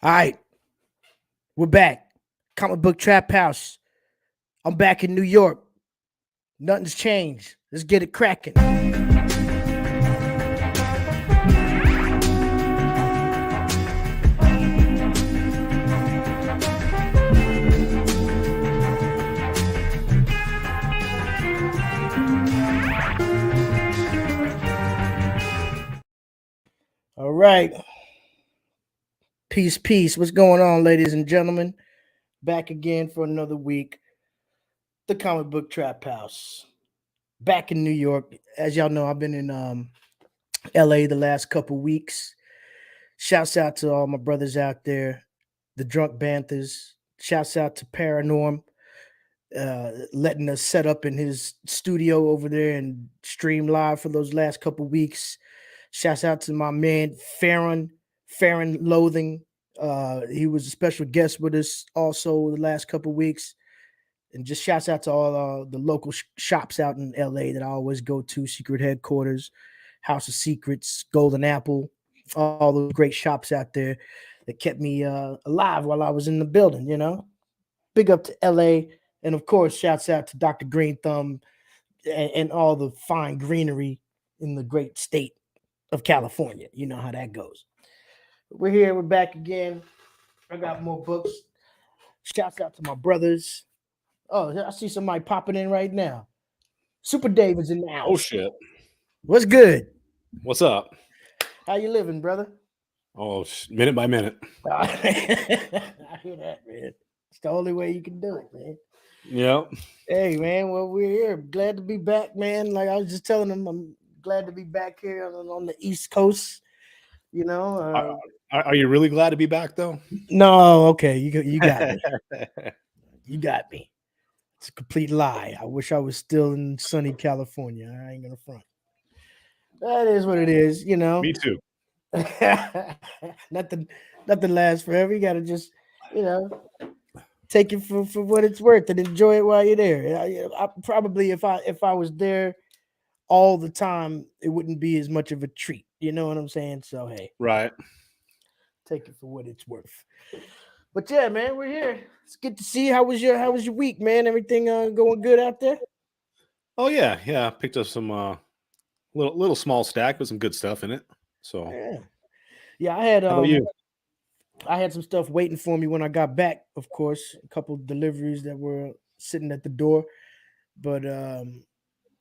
All right, we're back. Comic Book Trap House. I'm back in New York. Nothing's changed. Let's get it cracking. All right. Peace, peace. What's going on, ladies and gentlemen? Back again for another week. The Comic Book Trap House. Back in New York. As y'all know, I've been in LA the last couple weeks. Shouts out to all my brothers out there, the Drunk Panthers. Shouts out to Paranorm, letting us set up in his studio over there and stream live for those last couple weeks. Shouts out to my man Farron Loathing. He was a special guest with us also the last couple weeks. And just shouts out to all the local shops out in LA that I always go to: Secret Headquarters, House of Secrets, Golden Apple, all the great shops out there that kept me alive while I was in the building, you know. Big up to LA. And of course, shouts out to Dr. Green Thumb and all the fine greenery in the great state of California. You know how that goes. We're here. We're back again. I got more books. Shouts out to my brothers. Oh, I see somebody popping in right now. Super David's in the house. Oh, shit. What's good? What's up? How you living, brother? Oh, minute by minute. I hear that, man. It's the only way you can do it, man. Yep. Hey, man. Well, we're here. Glad to be back, man. Like I was just telling them, I'm glad to be back here on the East Coast. You know, are you really glad to be back, though? No, okay, you got me. You got me. It's a complete lie. I wish I was still in sunny California. I ain't gonna front. That is what it is, you know. Me too. Nothing lasts forever. You gotta just, you know, take it for what it's worth and enjoy it while you're there. I probably if I was there all the time, it wouldn't be as much of a treat. You know what I'm saying? So hey, right. Take it for what it's worth. But yeah, man, we're here. It's good to see. How was your week, man? Everything going good out there? Oh yeah. I picked up some little small stack with some good stuff in it. So yeah, I had how about you? I had some stuff waiting for me when I got back. Of course, a couple of deliveries that were sitting at the door, but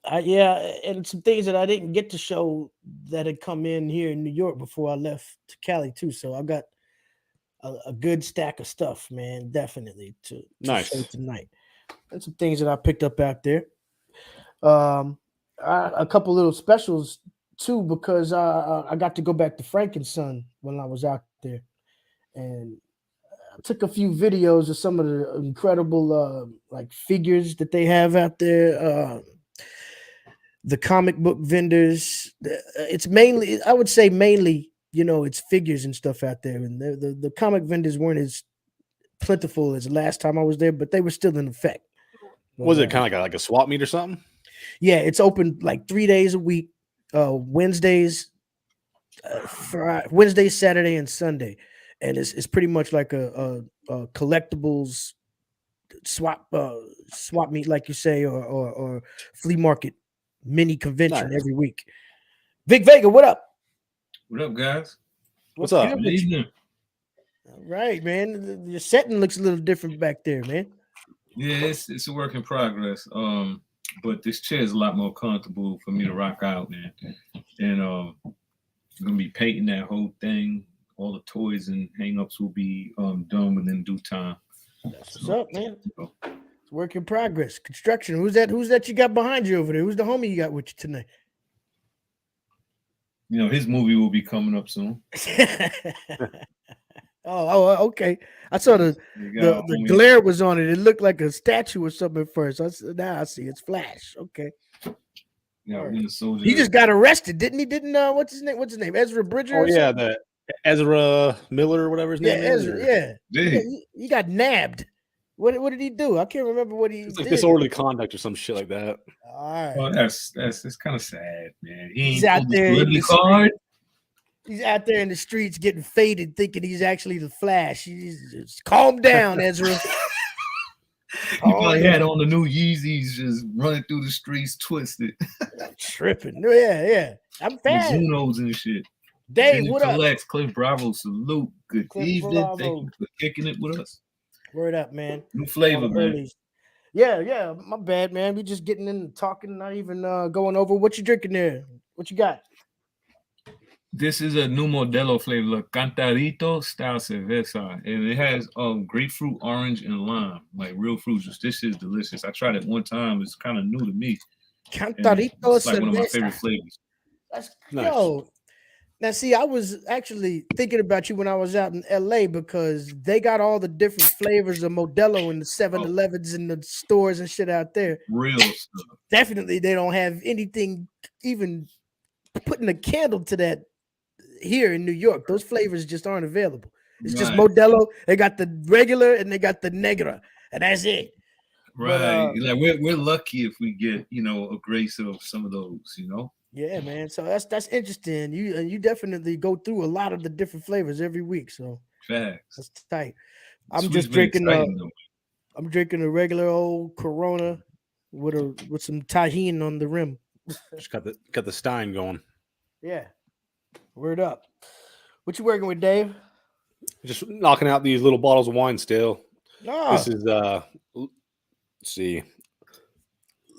and some things that I didn't get to show that had come in here in New York before I left to Cali too. So I got a good stack of stuff, man. Definitely to show tonight, and some things that I picked up out there. A couple little specials too, because I got to go back to Frank and Son when I was out there, and I took a few videos of some of the incredible like figures that they have out there. The comic book vendors, it's mainly, I would say mainly, you know, it's figures and stuff out there. And the comic vendors weren't as plentiful as the last time I was there, but they were still in effect. Was it kind of like a swap meet or something? Yeah, it's open like 3 days a week, Wednesdays, Wednesday, Saturday, and Sunday. And it's pretty much like a collectibles swap meet, like you say, or flea market mini convention every week. Vic Vega, what up? What up, guys? What's up? Good evening. All right, man. Your setting looks a little different back there, man. Yeah, it's a work in progress. But this chair is a lot more comfortable for me to rock out, man. And I'm gonna be painting that whole thing. All the toys and hang-ups will be done within due time. That's what's up, man. It's work in progress. Construction. Who's that you got behind you over there? Who's the homie you got with you tonight? You know, his movie will be coming up soon. Oh, okay. I saw the glare was on it. It looked like a statue or something at first. Now I see it's Flash. Okay. Yeah, right. Minnesota. He just got arrested, didn't he? What's his name? Ezra Bridger. Oh yeah, the Ezra Miller or whatever his name is. Ezra, yeah. He got nabbed. What did he do? I can't remember what he did. It's like disorderly conduct or some shit like that. All right. Well, that's kind of sad, man. He's out there. Card. He's out there in the streets getting faded, thinking he's actually the Flash. Just calm down, Ezra. He probably had on the new Yeezys, just running through the streets, twisted. Tripping. Yeah. I'm fast. Mizunos and shit. Dave, what up? Collects, Cliff Bravo, salute. Good Cliff evening. Bravo. Thank you for kicking it with us. Word up, man. New flavor, man. Earlies. Yeah. My bad, man. We just getting in and talking, not even going over. What you drinking there? What you got? This is a new Modelo flavor, Cantarito style cerveza, and it has grapefruit, orange, and lime, like real fruit juice. This is delicious. I tried it one time. It's kind of new to me. Cantarito it's like one of my favorite flavors. That's Nice. Yo. Now, see, I was actually thinking about you when I was out in LA because they got all the different flavors of Modelo in the 7-Elevens and the stores and shit out there. Real stuff. Definitely, they don't have anything even putting a candle to that here in New York. Those flavors just aren't available. It's just Modelo. They got the regular and they got the negra, and that's it. Right. But, like we're lucky if we get, a grace of some of those, Yeah, man. So that's interesting. You definitely go through a lot of the different flavors every week. So facts. That's tight. I'm just drinking. I'm drinking a regular old Corona with some tahini on the rim. Just got the Stein going. Yeah. Word up. What you working with, Dave? Just knocking out these little bottles of wine still. Oh. This is let's see.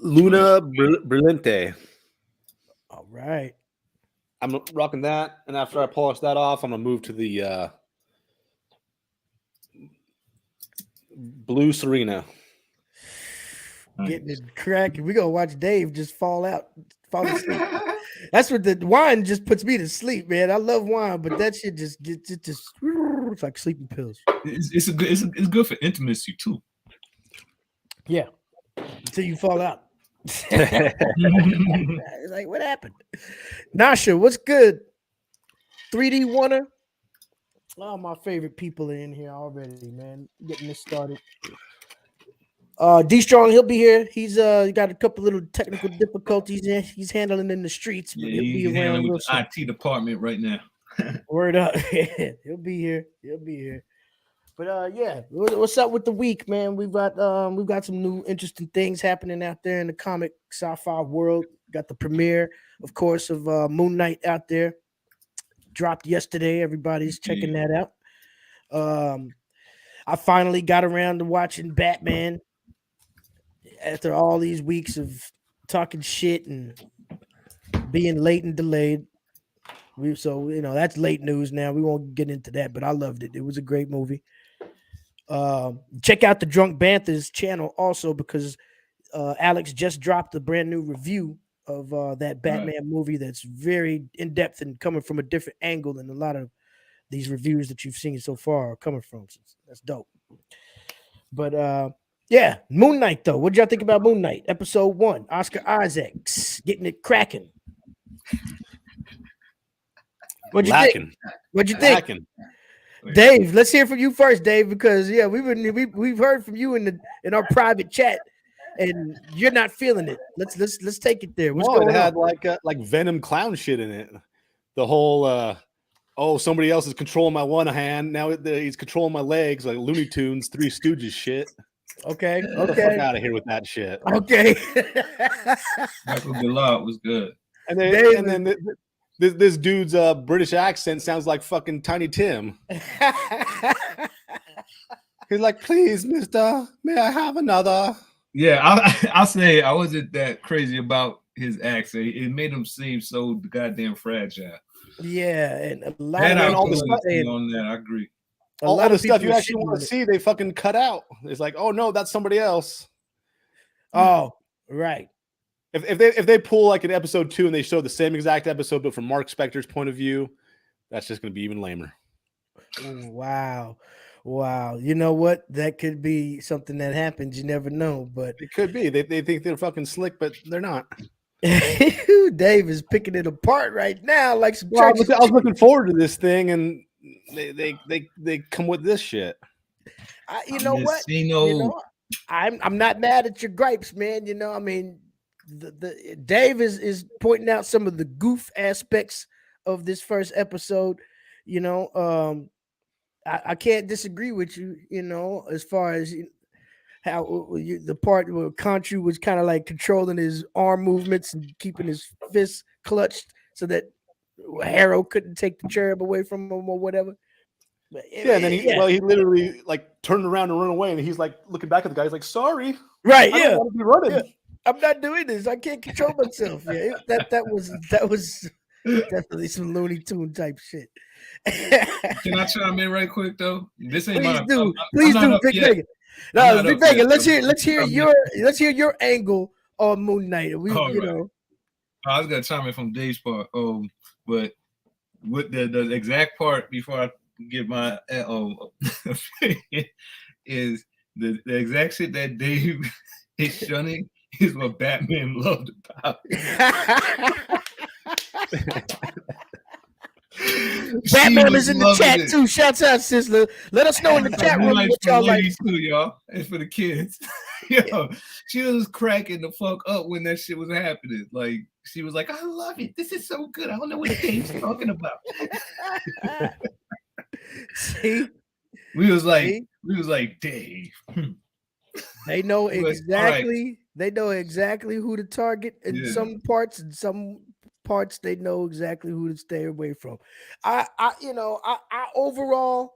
Luna Brillante. All right. I'm rocking that, and after I polish that off, I'm gonna move to the Blue Serena. Getting it cracking. We're gonna watch Dave just fall asleep. That's what the wine just puts me to sleep, man. I love wine, but that shit just gets it just it's like sleeping pills. It's good for intimacy too. Yeah. Until you fall out. Like, what happened? Nasha, what's good? 3D Warner. Oh, my favorite people are in here already, man. Getting this started. D Strong, he'll be here. He's got a couple little technical difficulties he's handling in the streets. Yeah, he's handling with the IT department right now. Word up. He'll be here. But yeah, what's up with the week, man? We've got some new interesting things happening out there in the comic sci-fi world. Got the premiere, of course, of Moon Knight out there. Dropped yesterday. Everybody's checking that out. I finally got around to watching Batman after all these weeks of talking shit and being late and delayed. So that's late news now. We won't get into that, but I loved it. It was a great movie. Check out the Drunk Banthers channel also because Alex just dropped a brand new review of that Batman movie that's very in-depth and coming from a different angle than a lot of these reviews that you've seen so far are coming from. So that's dope. But yeah, Moon Knight though. What did y'all think about Moon Knight? Episode 1, Oscar Isaacs getting it cracking. What'd you think? What'd you think? Lacking. Dave, let's hear from you first, Dave, because we've heard from you in our private chat, and you're not feeling it. Let's take it there. What's going on? It had on? like Venom clown shit in it. The whole somebody else is controlling my one hand, now he's controlling my legs, like Looney Tunes, Three Stooges shit. Okay. Get the fuck out of here with that shit. Okay. Michael Gillard was good. And then this dude's British accent sounds like fucking Tiny Tim. He's like, please, mister, may I have another? Yeah, I'll say I wasn't that crazy about his accent. It made him seem so goddamn fragile. Yeah, and a lot of on that, I agree. A lot of stuff you actually want to see, they fucking cut out. It's like, oh no, that's somebody else. Oh, right. If they pull like an episode 2 and they show the same exact episode, but from Mark Spector's point of view, that's just going to be even lamer. Wow. You know what? That could be something that happens. You never know, but it could be. They think they're fucking slick, but they're not. Dave is picking it apart right now, like some. I was looking forward to this thing, and they come with this shit. You know what? I'm not mad at your gripes, man. I mean. The Dave is pointing out some of the goof aspects of this first episode. You know, I can't disagree with you. You know, as far as how the part where Khonshu was kind of like controlling his arm movements and keeping his fists clutched so that Harrow couldn't take the cherub away from him or whatever. But Yeah, and then he literally like turned around and run away, and he's like looking back at the guy. He's like, "Sorry, right, I don't want to be running." Yeah. I'm not doing this. I can't control myself. Yeah, that was definitely some Looney Tune type shit. Can I chime in right quick though? This ain't Please do, Big Vega. No, Big Vega. Let's hear your angle on Moon Knight. We, All you right. know, I was gonna chime in from Dave's part. But with the exact part before I get my opinion is the exact shit that Dave is shunning is what Batman loved about. Batman is in the chat too. Shouts out, sister. Let us know in the chat room what y'all like. Too, y'all. And for the kids. Yo, she was cracking the fuck up when that shit was happening. Like, she was like, I love it. This is so good. I don't know what Dave's talking about. See? We was like, Dave. They know exactly. Right. They know exactly who to target in some parts, and some parts they know exactly who to stay away from. I overall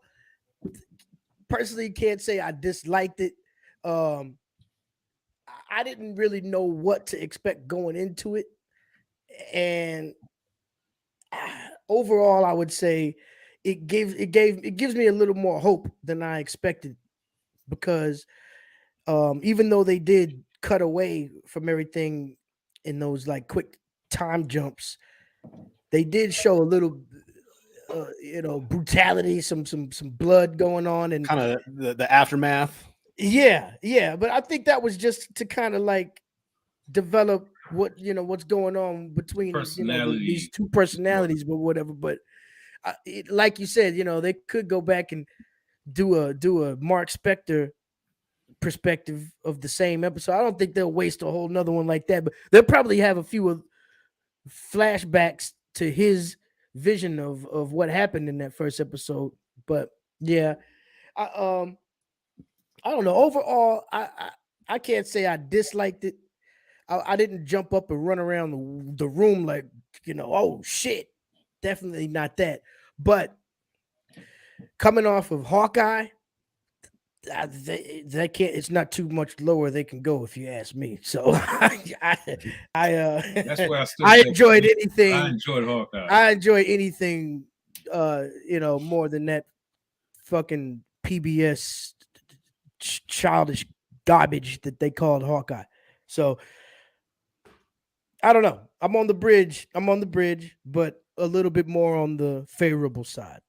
personally can't say I disliked it. I didn't really know what to expect going into it, and overall, I would say it gives me a little more hope than I expected, because even though they did cut away from everything in those like quick time jumps, they did show a little brutality, some blood going on, and kind of the aftermath. Yeah, but I think that was just to kind of like develop what's going on between these two personalities, but whatever. But like you said, they could go back and do a Mark Spector perspective of the same episode. I don't think they'll waste a whole nother one like that, but they'll probably have a few flashbacks to his vision of what happened in that first episode. But yeah, I don't know. Overall, I can't say I disliked it. I didn't jump up and run around the room like, oh shit. Definitely not that. But coming off of Hawkeye, they can't. It's not too much lower they can go, if you ask me. So that's where I enjoyed anything. I enjoyed Hawkeye. I enjoy anything, more than that fucking PBS childish garbage that they called Hawkeye. So I don't know. I'm on the bridge, but a little bit more on the favorable side.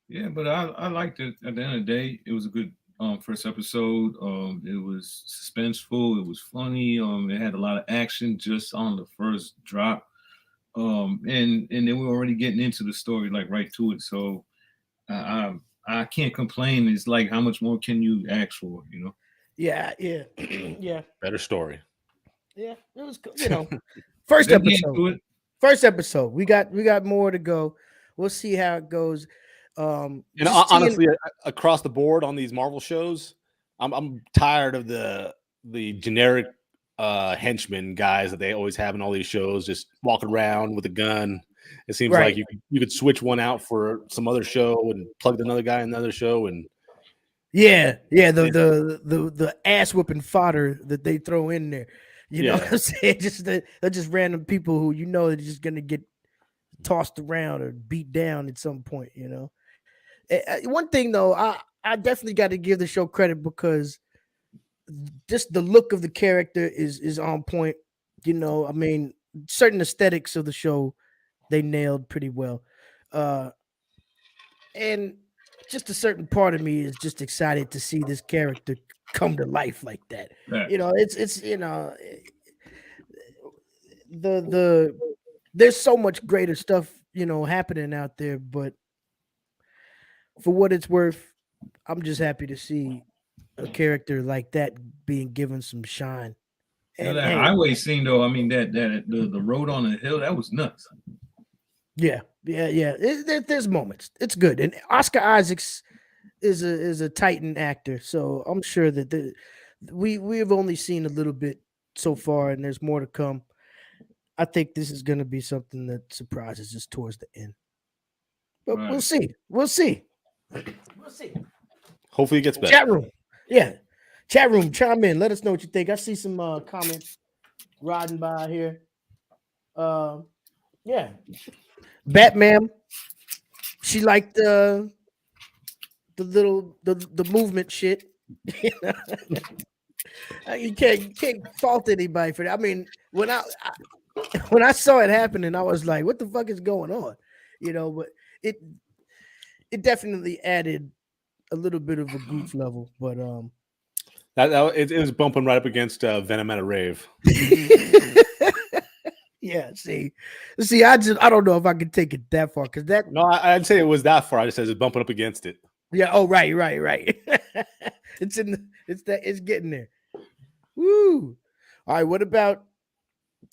Yeah, but I liked it. At the end of the day, it was a good first episode. It was suspenseful. It was funny. It had a lot of action just on the first drop. And then we're already getting into the story, like right to it. So I can't complain. It's like, how much more can you ask for, Yeah, yeah. Better story. Yeah, it was, first episode. First episode. We got more to go. We'll see how it goes. And honestly, across the board on these Marvel shows, I'm tired of the generic henchmen guys that they always have in all these shows, just walking around with a gun. It seems like you could switch one out for some other show and plug another guy in another show, and the ass whipping fodder that they throw in there. You know what I'm saying? They're just random people who they're just gonna get tossed around or beat down at some point. One thing though, I definitely got to give the show credit, because just the look of the character is on point. I mean, certain aesthetics of the show they nailed pretty well, and just a certain part of me is just excited to see this character come to life like that. Right. It's there's so much greater stuff happening out there, but for what it's worth, I'm just happy to see a character like that being given some shine And that highway scene, though, I mean, the road on the hill, that was nuts. Yeah. There's moments. It's good, and Oscar Isaacs is a Titan actor, so I'm sure that we have only seen a little bit so far, and there's more to come. I think this is going to be something that surprises us towards the end, but Right. we'll see. We'll see. Hopefully, it gets better. Chat room, yeah. Chat room, chime in. Let us know what you think. I see some comments riding by here. Yeah, Batman. She liked the movement shit. You can't fault anybody for that. I mean, when I saw it happening, I was like, "What the fuck is going on?" But it definitely added a little bit of a goof level. But it was bumping right up against Venom at a rave. Yeah, see, I don't know if I could take it that far because that. No, I'd say it was that far. I just said it's bumping up against it. Yeah. Oh, right. It's getting there. Woo! All right. What about,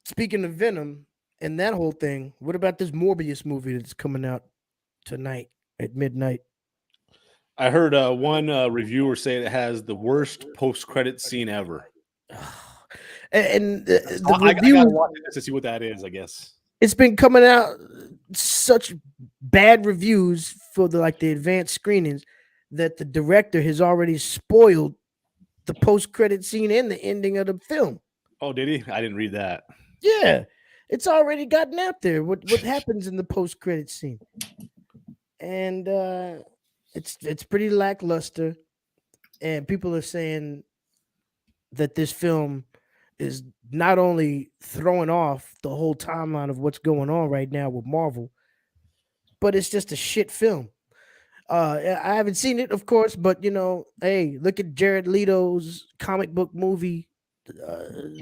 speaking of Venom and that whole thing? What about this Morbius movie that's coming out tonight at midnight? I heard one reviewer say it has the worst post-credit scene ever. And the I review, gotta watch it to see what that is. I guess it's been coming out such bad reviews for the advanced screenings that the director has already spoiled the post-credit scene and the ending of the film. Oh, did he? I didn't read that. Yeah, it's already gotten out there. What happens in the post-credit scene, and it's pretty lackluster. And people are saying that this film is not only throwing off the whole timeline of what's going on right now with Marvel, but it's just a shit film. I haven't seen it, of course, but hey, look at Jared Leto's comic book movie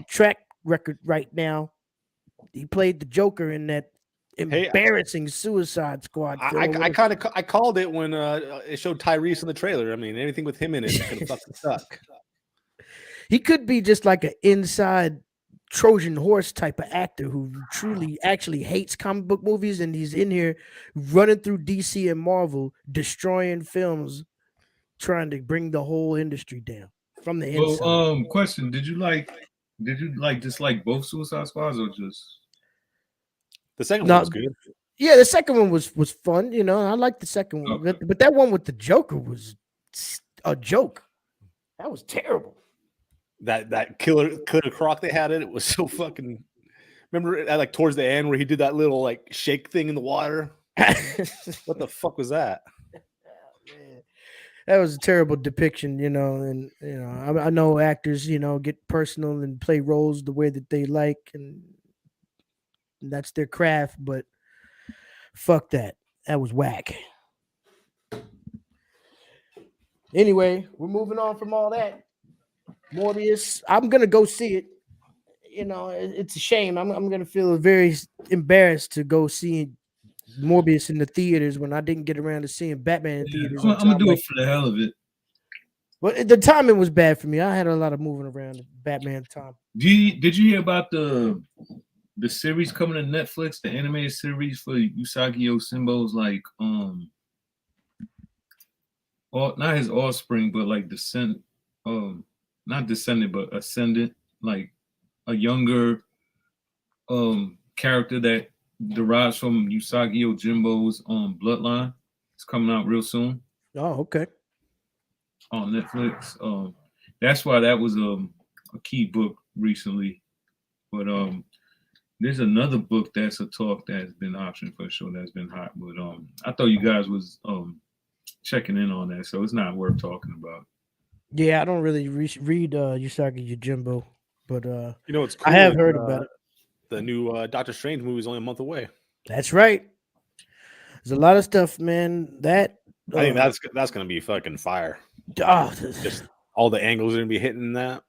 track record right now. He played the Joker in that embarrassing Suicide Squad film. I called it when it showed Tyrese in the trailer. I mean, anything with him in it is gonna fucking suck. He could be just like an inside Trojan horse type of actor who truly actually hates comic book movies, and he's in here running through DC and Marvel, destroying films, trying to bring the whole industry down from the inside. Well, question: Did you dislike both Suicide Squads or just the second one? Was good. Yeah, the second one was fun. I liked the second one, Okay. but that one with the Joker was a joke. That was terrible. That killer croc they had it was so fucking. Remember towards the end where he did that little shake thing in the water? What the fuck was that? Man. That was a terrible depiction, and I know actors, get personal and play roles the way that they like, and that's their craft, but fuck that. That was whack. Anyway, we're moving on from all that. Morbius, I'm gonna go see it. It's a shame. I'm gonna feel very embarrassed to go see Morbius in the theaters when I didn't get around to seeing Batman in theaters. I'm gonna do it for the hell of it. Well, the timing was bad for me. I had a lot of moving around Batman time. Did you hear about the series coming to Netflix, the animated series for Usagi Yojimbo's not his offspring, but not descendant, but ascendant, like a younger character that derives from Usagi Yojimbo's bloodline. It's coming out real soon. Oh, okay. On Netflix. That's why that was a key book recently. But there's another book that's a talk that's been optioned for a show that's been hot. But I thought you guys was checking in on that, so it's not worth talking about. Yeah, I don't really read Usagi Yojimbo, but it's cool. I have heard about it. The new Doctor Strange movie is only a month away. That's right. There's a lot of stuff, man. That I think that's gonna be fucking fire. Just all the angles are gonna be hitting that.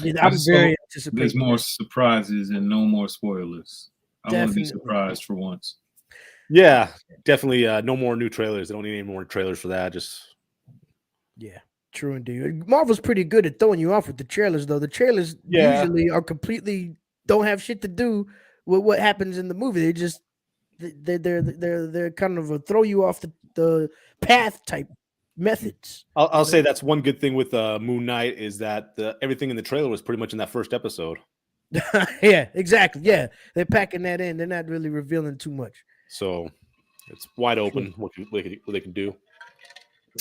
Yeah, I'm very anticipating. There's more surprises and no more spoilers. I want to be surprised for once. Yeah, definitely. No more new trailers. They don't need any more trailers for that. Just yeah. True indeed. Marvel's pretty good at throwing you off with the trailers, though. The trailers usually are completely don't have shit to do with what happens in the movie. They just they're kind of a throw you off the path type methods. I'll say that's one good thing with Moon Knight is that everything in the trailer was pretty much in that first episode. Yeah, exactly. Yeah, they're packing that in. They're not really revealing too much. So it's wide open what they can do.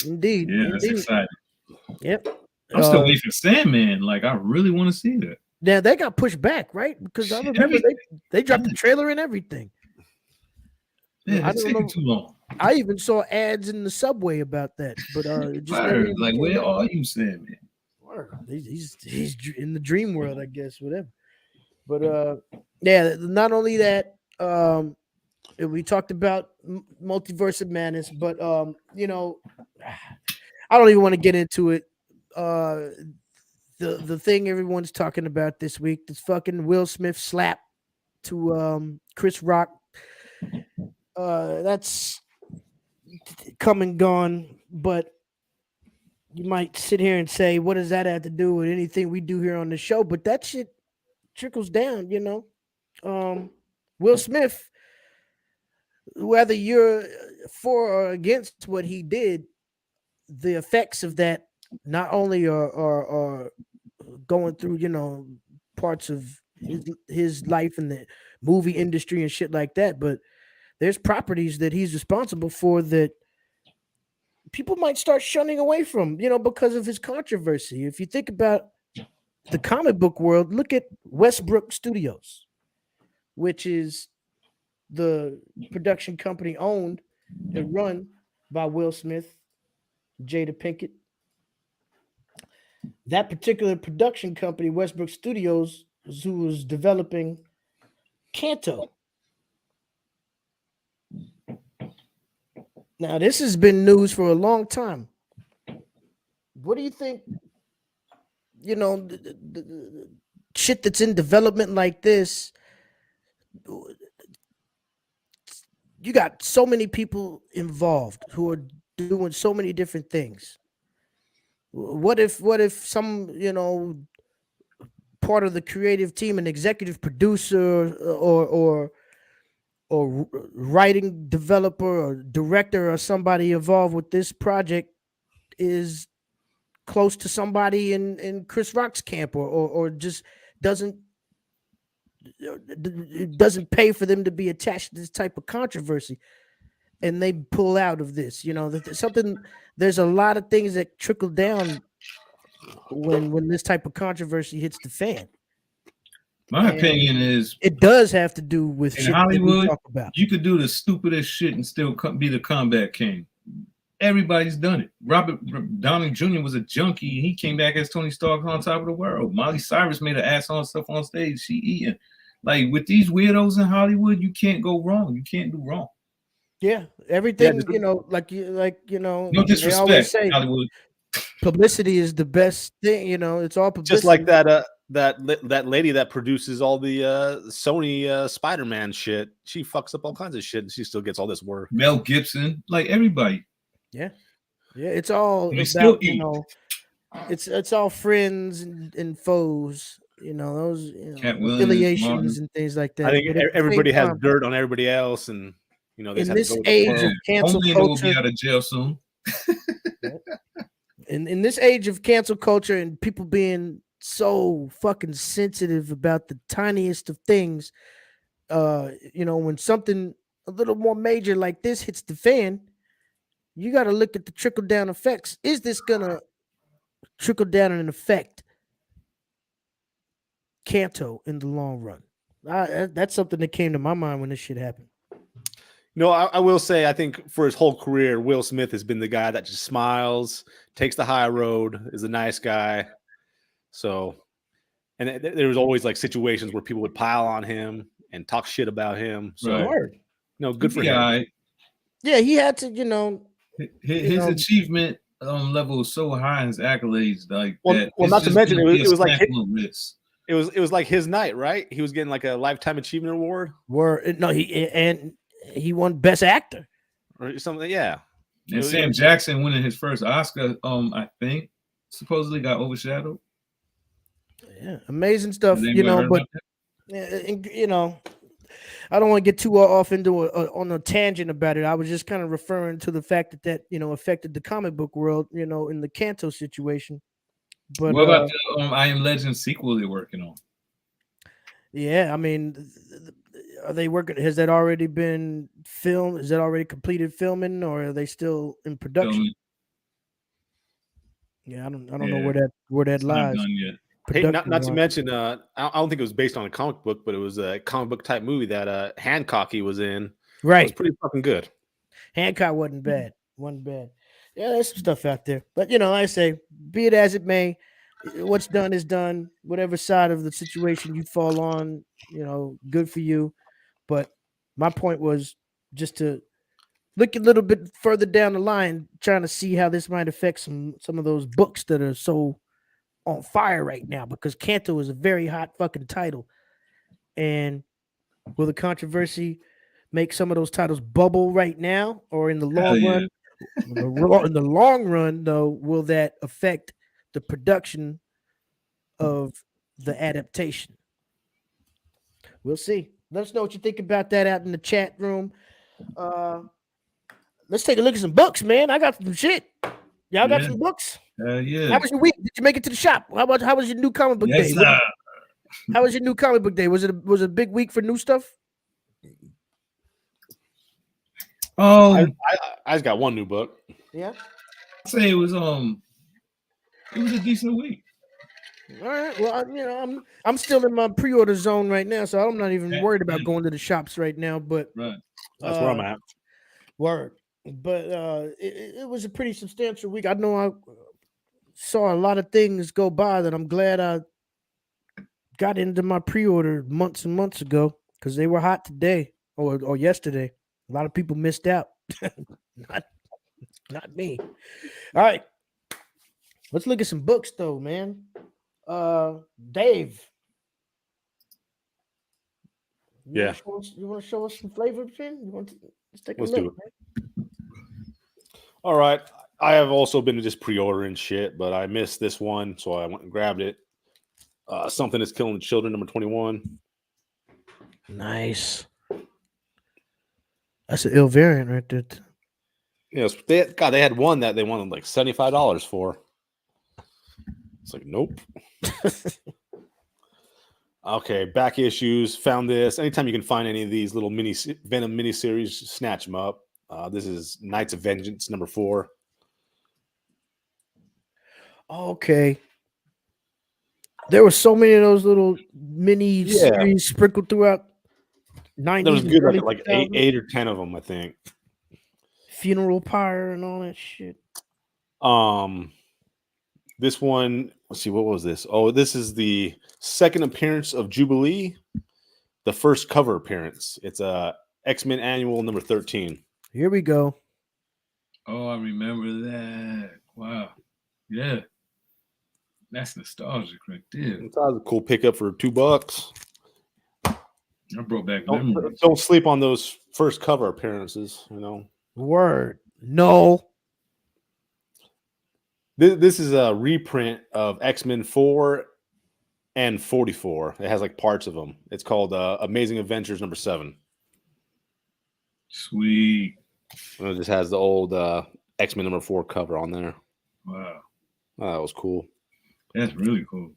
Indeed. Yeah, that's exciting. Yep. I'm still waiting for Sandman. Like, I really want to see that. Yeah, they got pushed back, right? Because I remember they dropped the trailer and everything. Yeah, it's taking too long. I even saw ads in the subway about that, but like, where are you, Sandman? He's in the dream world, I guess, whatever. But yeah, not only that, we talked about Multiverse of Madness, but you know, I don't even want to get into it. The thing everyone's talking about this week, this fucking Will Smith slap to Chris Rock. That's come and gone, but you might sit here and say, what does that have to do with anything we do here on the show? But that shit trickles down, you know. Will Smith, whether you're for or against what he did, the effects of that not only are going through, you know, parts of his life in the movie industry and shit like that, but there's properties that he's responsible for that people might start shunning away from, you know, because of his controversy. If you think about the comic book world, look at Westbrook Studios, which is the production company owned and run by Will Smith, Jada Pinkett. That particular production company, Westbrook Studios, who was developing Kanto. Now, this has been news for a long time. What do you think? You know, the shit that's in development like this, you got so many people involved who are doing so many different things. What if some, you know, part of the creative team, an executive producer or writing developer or director or somebody involved with this project is close to somebody in Chris Rock's camp or just doesn't pay for them to be attached to this type of controversy, and they pull out of this, you know, there's a lot of things that trickle down when this type of controversy hits the fan. My opinion is it does have to do with in shit Hollywood. That we talk about. You could do the stupidest shit and still be the combat king. Everybody's done it. Robert Downey Jr. was a junkie. He came back as Tony Stark on top of the world. Miley Cyrus made an ass on stuff on stage. She eating. Like, with these weirdos in Hollywood, you can't go wrong. You can't do wrong. Yeah, everything, you know, like you know, no disrespect, they always say Hollywood. Publicity is the best thing, you know. It's all publicity. Just like that lady that produces all the Sony Spider-Man shit. She fucks up all kinds of shit, and she still gets all this work. Mel Gibson, like everybody. Yeah, it's all they about, still you know, it's all friends and foes. You know, those, you know, affiliations and things like that. I think everybody has dirt on everybody else, and you know, in this age of cancel culture, will be out of jail soon. In this age of cancel culture and people being so fucking sensitive about the tiniest of things, you know, when something a little more major like this hits the fan, you got to look at the trickle down effects. Is this gonna trickle down and affect Kanto in the long run? That's something that came to my mind when this shit happened. No, I will say, I think for his whole career, Will Smith has been the guy that just smiles, takes the high road, is a nice guy. So, and there was always like situations where people would pile on him and talk shit about him. So, you know, good for him. Right. Yeah, he had to, you know, his achievement level was so high, his accolades, like well, not to mention it was like it was like his night, right? He was getting like a lifetime achievement award. He won Best Actor or something. Yeah. And Sam Jackson winning his first Oscar, I think. supposedly got overshadowed. Yeah, amazing stuff, Has you anybody know. heard But about that? you know, I don't want to get too off into on a tangent about it. I was just kind of referring to the fact that affected the comic book world, in the Kanto situation. But What about the I Am Legend sequel they're working on? yeah, I mean, are they working? Has that already been filmed? Is that already completed filming, or are they still in production? Filming. Yeah, I don't know where that It's not lies. done yet. Hey, not to mention, I don't think it was based on a comic book, but it was a comic book type movie that Hancocky was in. Right, it was pretty fucking good. Hancock wasn't bad. Wasn't bad. Yeah, there's some stuff out there, but like I say, be it as it may, what's done is done. Whatever side of the situation you fall on, good for you. But my point was just to look a little bit further down the line, trying to see how this might affect some of those books that are so on fire right now, because Kanto is a very hot fucking title. And will the controversy make some of those titles bubble right now, or in the long run? In the long run, though, will that affect the production of the adaptation? We'll see. Let us know what you think about that out in the chat room. Let's take a look at some books, man. I got some shit. Y'all got some books? Yeah. How was your week? Did you make it to the shop? How was your new comic book day? Sir. How was your new comic book day? Was it a big week for new stuff? I just got one new book. Yeah. I'd say it was a decent week. All right. Well, I'm still in my pre-order zone right now, so I'm not even worried about going to the shops right now. But right, that's where I'm at. Word. But it was a pretty substantial week. I know I saw a lot of things go by that I'm glad I got into my pre-order months and months ago, because they were hot today or yesterday. A lot of people missed out. Not me. All right. Let's look at some books though, man. Dave. You want to show us some flavor, Finn? Let's take a look. Do it. All right. I have also been just pre-ordering shit, but I missed this one, so I went and grabbed it. Something That's Killing the Children, number 21. Nice. That's an ill variant right there. Yes, they had one that they wanted like $75 for. It's like, nope. Okay, back issues. Found this. Anytime you can find any of these little Venom miniseries, snatch them up. This is Knights of Vengeance, number 4. Okay. There were so many of those little mini series sprinkled throughout 90s. There was good, like 8 or 10 of them, I think. Funeral Pyre and all that shit. This one, let's see, what was this? Oh, this is the second appearance of Jubilee, the first cover appearance. It's X-Men Annual number 13. Here we go. Oh, I remember that. Wow. Yeah. That's nostalgic right there. That was a cool pickup for $2. I brought back memories. Don't sleep on those first cover appearances, Word. No. This is a reprint of X-Men 4 and 44. It has like parts of them. It's called Amazing Adventures number 7. Sweet. And it just has the old X-Men number 4 cover on there. Wow. Oh, that was cool. That's really cool.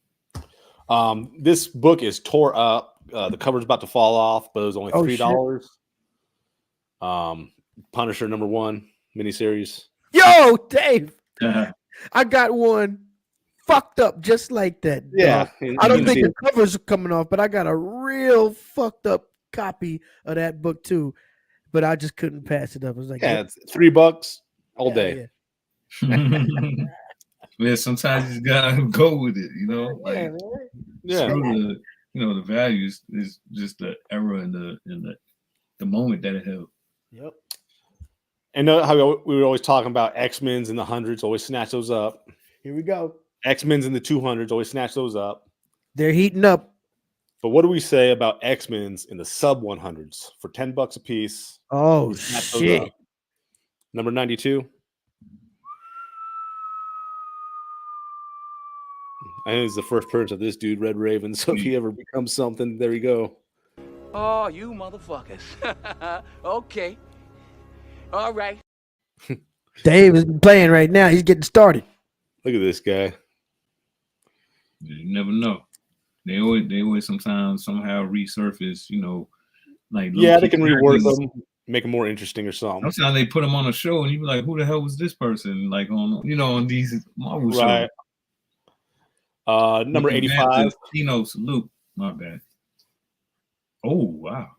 This book is tore up. The cover's about to fall off, but it was only $3. Punisher number 1 miniseries. Yo, Dave. I got one fucked up just like that. Yeah. I don't think the covers are coming off, but I got a real fucked up copy of that book too. But I just couldn't pass it up. I was like, it's $3 all day. Yeah, sometimes you gotta go with it, Like, the values is just the era and the moment that it held. Yep. And how we were always talking about X-Men's in the hundreds, always snatch those up. Here we go. X-Men's in the 200s, always snatch those up. They're heating up. But what do we say about X-Men's in the sub 100s for $10 a piece? Oh shit! Number 92. I think it's the first appearance of this dude, Red Raven. So if he ever becomes something, there you go. Oh, you motherfuckers. Okay. All right. Dave is playing right now. He's getting started. Look at this guy. You never know. They always sometimes somehow resurface, like Yeah, they can rework them, make them more interesting or something. Sometimes they put them on a show and you be like, who the hell was this person? Like on these Marvel shows. Number 85. Salute. My bad. Oh wow.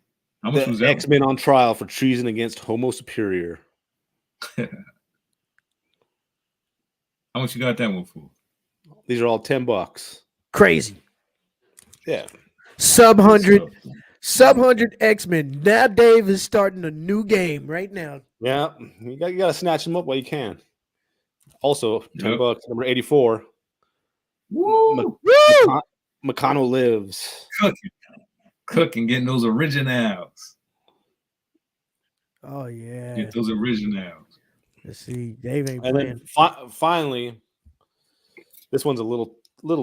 How much was The that? X-Men on trial for treason against Homo Superior. How much you got that one for? These are all $10. Crazy. Yeah. Sub 100 X-Men. Now Dave is starting a new game right now. Yeah. You got to snatch them up while you can. Also, $10. Yep. Number 84. Woo! McConnell Lives. Cooking, getting those originals. Oh yeah. Get those originals. Let's see. Dave ain't And playing. then finally, this one's a little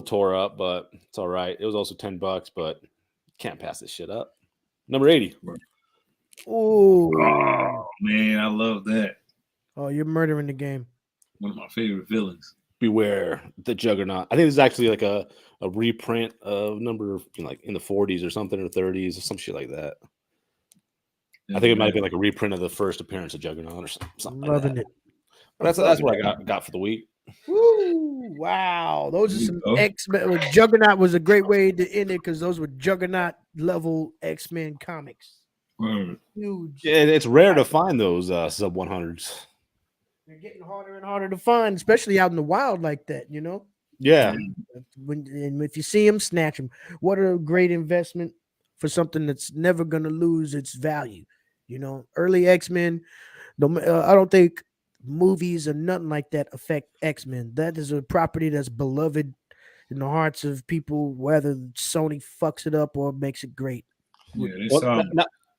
tore up, but it's all right. It was also $10, but can't pass this shit up. Number 80. Oh man, I love that. Oh, you're murdering the game. One of my favorite villains. Beware the Juggernaut. I think this is actually like a reprint of number like in the 40s or something, or 30s or some shit like that. I think it might have been like a reprint of the first appearance of Juggernaut or something. Loving like that. it. But that's what I got for the week. Woo! Wow, those are some X-Men. Juggernaut was a great way to end it because those were Juggernaut level X-Men comics. Huge. Yeah, it's rare to find those sub 100s. They're getting harder and harder to find, especially out in the wild like that. Yeah. And if you see them, snatch them. What a great investment for something that's never going to lose its value. Early X-Men. I don't think movies or nothing like that affect X-Men. That is a property that's beloved in the hearts of people, whether Sony fucks it up or makes it great. Yeah,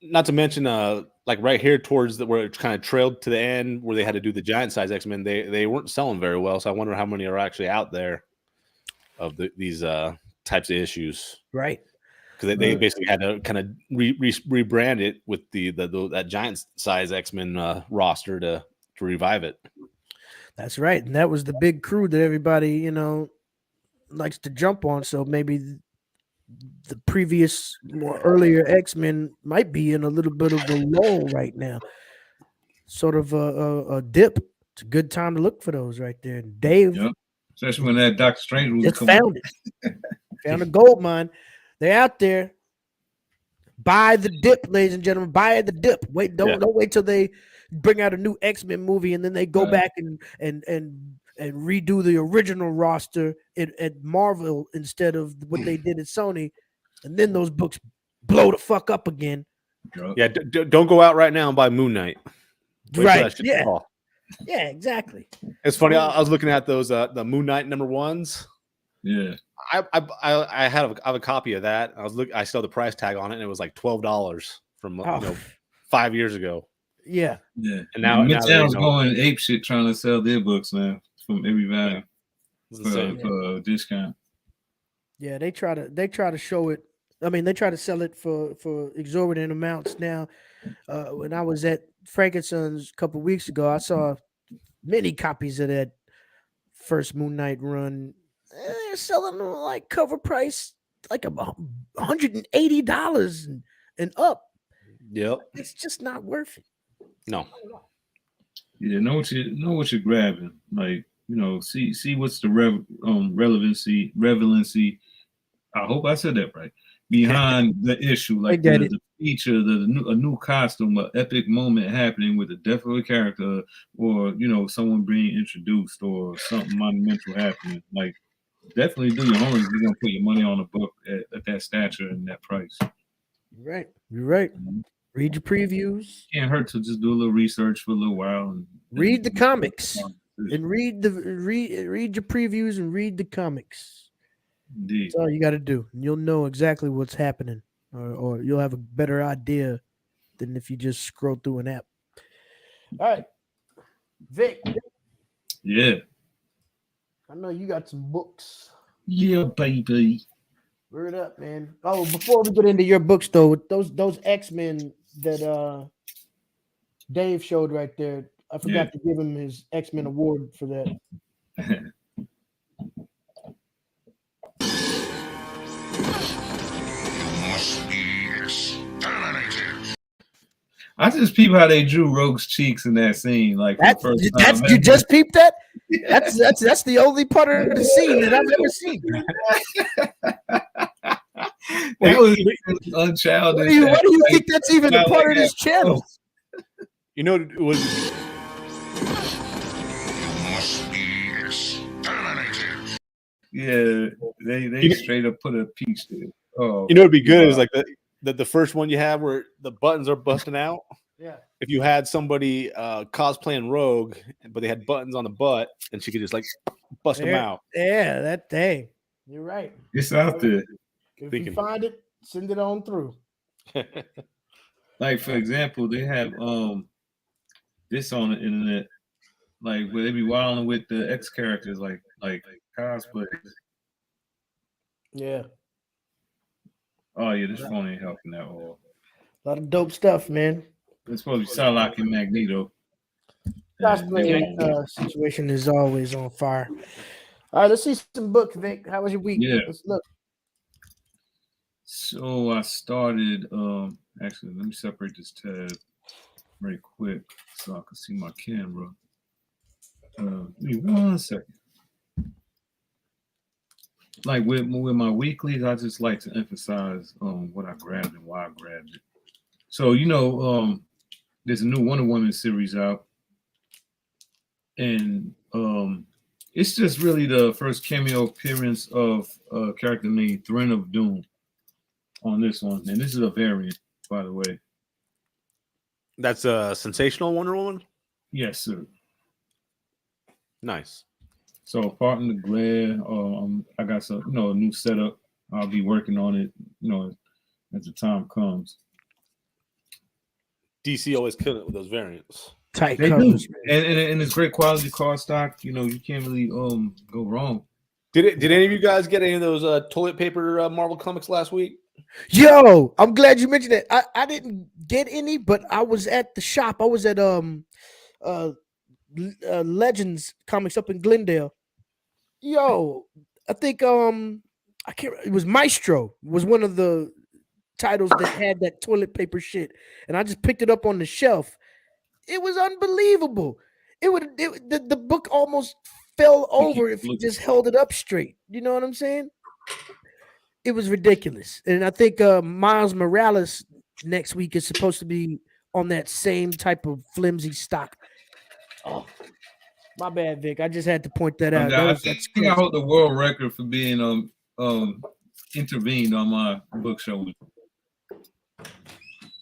not to mention, like right here towards where it kind of trailed to the end, where they had to do the giant size X-Men, they weren't selling very well. So I wonder how many are actually out there of these types of issues, right? Because they basically had to kind of rebrand it with that giant size X-Men roster to revive it. That's right, and that was the big crew that everybody likes to jump on. So maybe the previous, more earlier X-Men might be in a little bit of a lull right now, sort of a dip. It's a good time to look for those right there. Dave, especially when that Doctor Strange was found it, found a gold mine. They're out there. Buy the dip, ladies and gentlemen. Buy the dip. Don't wait till they bring out a new X-Men movie and then they go back and redo the original roster at Marvel instead of what they did at Sony, and then those books blow the fuck up again. Yeah, don't go out right now and buy Moon Knight. Right? Yeah, exactly. It's funny. I was looking at those the Moon Knight number ones. Yeah, I have a copy of that. I saw the price tag on it, and it was like $12 from 5 years ago. Yeah. And now Midtown's going ape shit trying to sell their books now from every value for a discount. Yeah, they try to show it. I mean, they try to sell it for exorbitant amounts now. When I was at Frankenstein's a couple weeks ago, I saw many copies of that first Moon Knight run. They're selling them like cover price, like $180 and up. Yep, it's just not worth it. No. Yeah, know what you're grabbing. Like, see what's the relevancy. I hope I said that right. Behind the issue, like the feature, a new costume, an epic moment happening with the death of a character, or someone being introduced, or something monumental happening. Like, definitely do your homework. You're gonna put your money on a book at that stature and that price. You're right. Mm-hmm. Read your previews. Can't hurt to just do a little research for a little while and read the comics and read your previews and read the comics. Indeed. That's all you got to do. And you'll know exactly what's happening, or you'll have a better idea than if you just scroll through an app. All right, Vic. Yeah. I know you got some books. Yeah, baby. Word up, man. Oh, before we get into your books though, those X-Men that Dave showed right there, I forgot to give him his X-Men award for that. I just peep how they drew Rogue's cheeks in that scene. Like for the first time. You just peeped that? That's the only part of the scene that I've ever seen. That was unchildish. Why do you think that's even a part of this channel? You know, it was. Yeah, they straight up put a piece there. Oh, you know, it'd be good is like the first one you have where the buttons are busting out. Yeah. If you had somebody cosplaying Rogue, but they had buttons on the butt, and she could just like bust them out. Yeah, that thing. You're right. It's out there. If you find it, send it on through. Like for example, they have this on the internet, like where they be wilding with the X characters, like cosplay. Yeah. Oh yeah, this phone ain't helping at all. A lot of dope stuff, man. It's supposed to be Psylocke and Magneto. Cosplay situation is always on fire. All right, let's see some books, Vic. How was your week? Yeah. Let's look. So I started. Actually, let me separate this tab very quick so I can see my camera. Give me 1 second. Like with my weeklies, I just like to emphasize what I grabbed and why I grabbed it. So there's a new Wonder Woman series out, and it's just really the first cameo appearance of a character named Thread of Doom on this one, and this is a variant, by the way. That's a sensational Wonder Woman. Yes, sir. Nice. So, pardon the glare. I got some, a new setup. I'll be working on it, as the time comes. DC always kill it with those variants. Tight They covers. do. And it's great quality card stock. You can't really go wrong. Did any of you guys get any of those toilet paper Marvel comics last week? Yo, I'm glad you mentioned it. I didn't get any, but I was at the shop. I was at Legends Comics up in Glendale. Yo, I think I can't. It was Maestro. Was one of the titles that had that toilet paper shit, and I just picked it up on the shelf. It was unbelievable. The book almost fell over if you just held it up straight. You know what I'm saying? It was ridiculous. And I think Miles Morales next week is supposed to be on that same type of flimsy stock. Oh, my bad, Vic. I just had to point that out. I think I hold the world record for being intervened on my book show.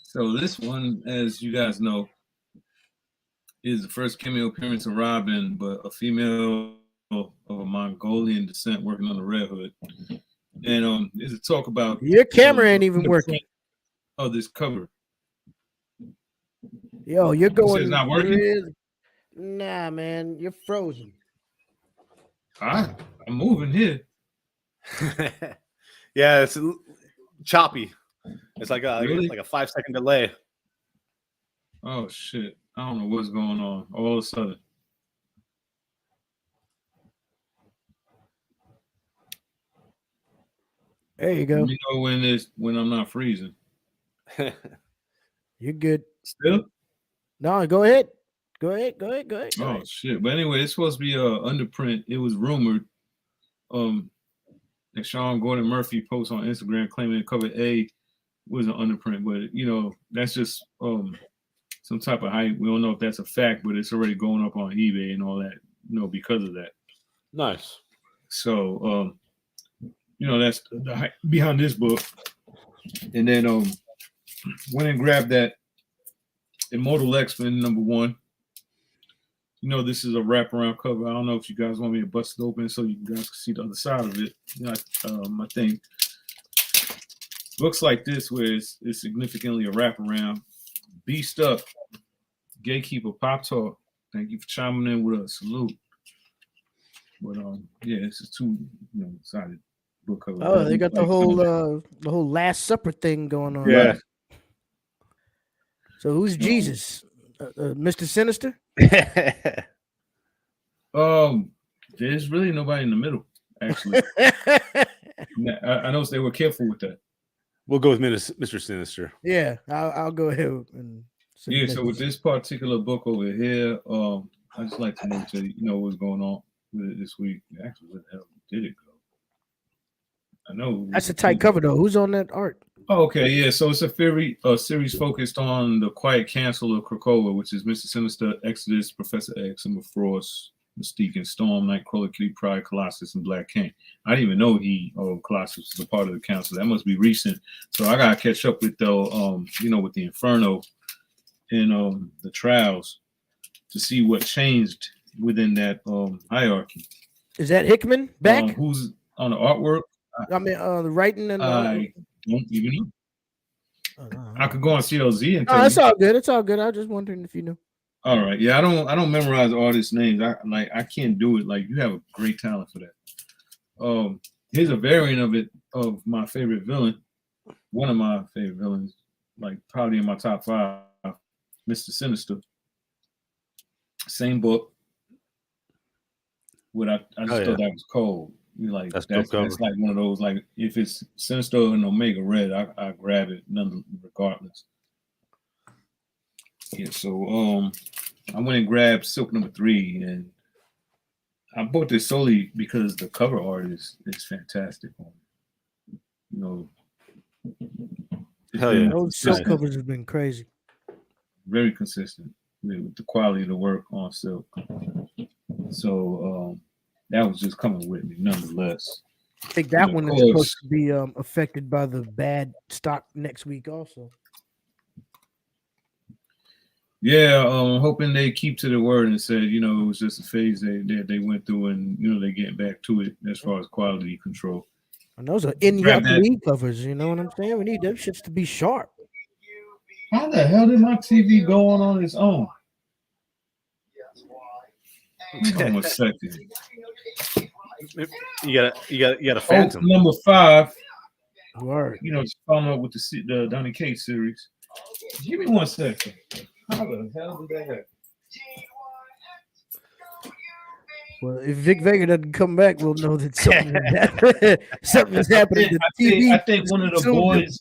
So this one, as you guys know, is the first cameo appearance of Robin, but a female of a Mongolian descent working on the Red Hood. And there's a talk about your camera ain't even working. Oh, this cover. Yo, you're going. It's not working. Nah, man, you're frozen. I'm moving here. Yeah, it's choppy. It's like a 5-second delay. Oh shit! I don't know what's going on. All of a sudden. There you go. Let me know when I'm not freezing. You're good. Still? No, go ahead. Go ahead. Oh shit! But anyway, it's supposed to be a underprint. It was rumored. That Sean Gordon Murphy posts on Instagram claiming that cover A was an underprint, but that's just some type of hype. We don't know if that's a fact, but it's already going up on eBay and all that. Because of that. Nice. So that's the hype behind this book. And then went and grabbed that Immortal X-Men #1. This is a wraparound cover. I don't know if you guys want me to bust it open so you guys can see the other side of it. I think books like this where it's significantly a wraparound. Beast Up, Gatekeeper Pop Talk. Thank you for chiming in with us. Salute. But yeah, it's a two sided book cover. Oh, they got the whole Last Supper thing going on. Yeah. So who's Jesus? Mr. Sinister? There's really nobody in the middle, actually. I noticed they were careful with that. We'll go with Mr. Sinister. Yeah, I'll go ahead and yeah. So with this particular book over here, I just like to know what's going on with it this week. Actually, where the hell did it go? I know that's a tight cover though. Who's on that art? Oh, okay, yeah. So it's a series focused on the Quiet Council of Krakoa, which is Mr. Sinister, Exodus, Professor X, Emma Frost, Mystique, and Storm, Nightcrawler, Kitty Pryde, Colossus, and Black King. I didn't even know Colossus was a part of the council. That must be recent. So I gotta catch up with with the Inferno and the Trials to see what changed within that hierarchy. Is that Hickman back? Who's on the artwork? I mean, the writing and. I don't even know. I could go on CLZ and. It's all good. It's all good. I was just wondering if you knew. All right, yeah, I don't memorize artists' names. I can't do it. Like you have a great talent for that. Here's a variant of it of my favorite villain, one of my favorite villains, like probably in my top 5, Mr. Sinister. Same book. What I just thought that was cold. Like that's like one of those, like if it's Sinister and Omega Red, I grab it regardless. Yeah, so I went and grabbed Silk #3, and I bought this solely because the cover art is fantastic. Hell yeah, those Silk covers have been crazy. Very consistent with the quality of the work on Silk. So that was just coming with me, nonetheless. I think that one is supposed to be affected by the bad stock next week, also. Yeah, hoping they keep to the word and said, it was just a phase they went through, and they're getting back to it as far as quality control. And those are in-your-league covers. You know what I'm saying? We need those shits to be sharp. How the hell did my TV go on its own? Hold on a second. You got a Phantom. Number 5. Word. Just following up with the Donny Cates series. Give me 1 second. How the hell did that happen? Well, if Vic Vega doesn't come back, we'll know that something is happening to TV. I think one of the boys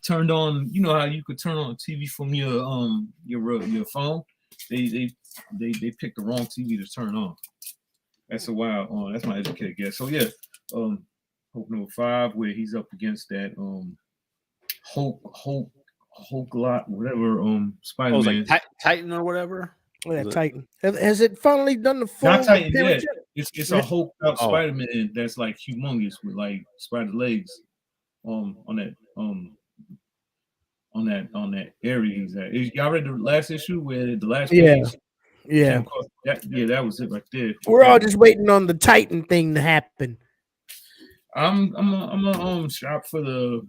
turned on. You know how you could turn on TV from your phone. They picked the wrong TV to turn on. That's a wild. That's my educated guess. So yeah, Hope #5, where he's up against that Hulk lot, whatever. Spider-Man, like Titan or whatever. Oh, yeah, Titan. Has it finally done the full? Not Titan yet. It's a Hulk out Spider-Man that's like humongous with like spider legs. On that area he's at. Y'all read the last issue where the last page? Yeah. That was it right there. We're all just waiting on the Titan thing to happen. I'm a shop for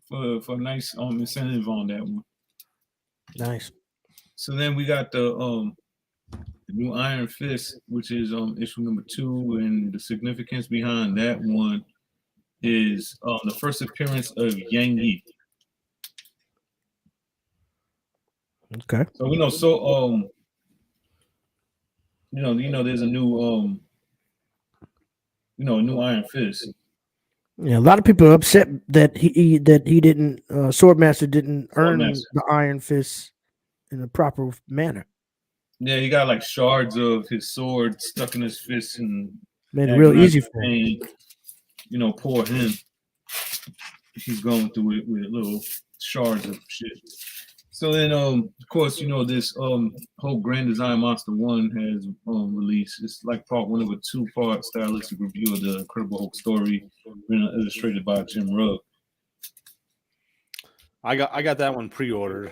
a nice incentive on that one. Nice. So then we got the new Iron Fist, which is issue #2, and the significance behind that one is the first appearance of Yang Yi. Okay. So we know there's a new a new Iron Fist. Yeah, a lot of people are upset that he didn't Swordmaster didn't earn the Iron Fist in a proper manner. Yeah, he got like shards of his sword stuck in his fist and made it real easy for him. Poor him. He's going through it with little shards of shit. So then, of course, this whole Grand Design Monster 1 has released. It's like part 1 of a 2-part stylistic review of the Incredible Hulk story, illustrated by Jim Rugg. I got that one pre-ordered.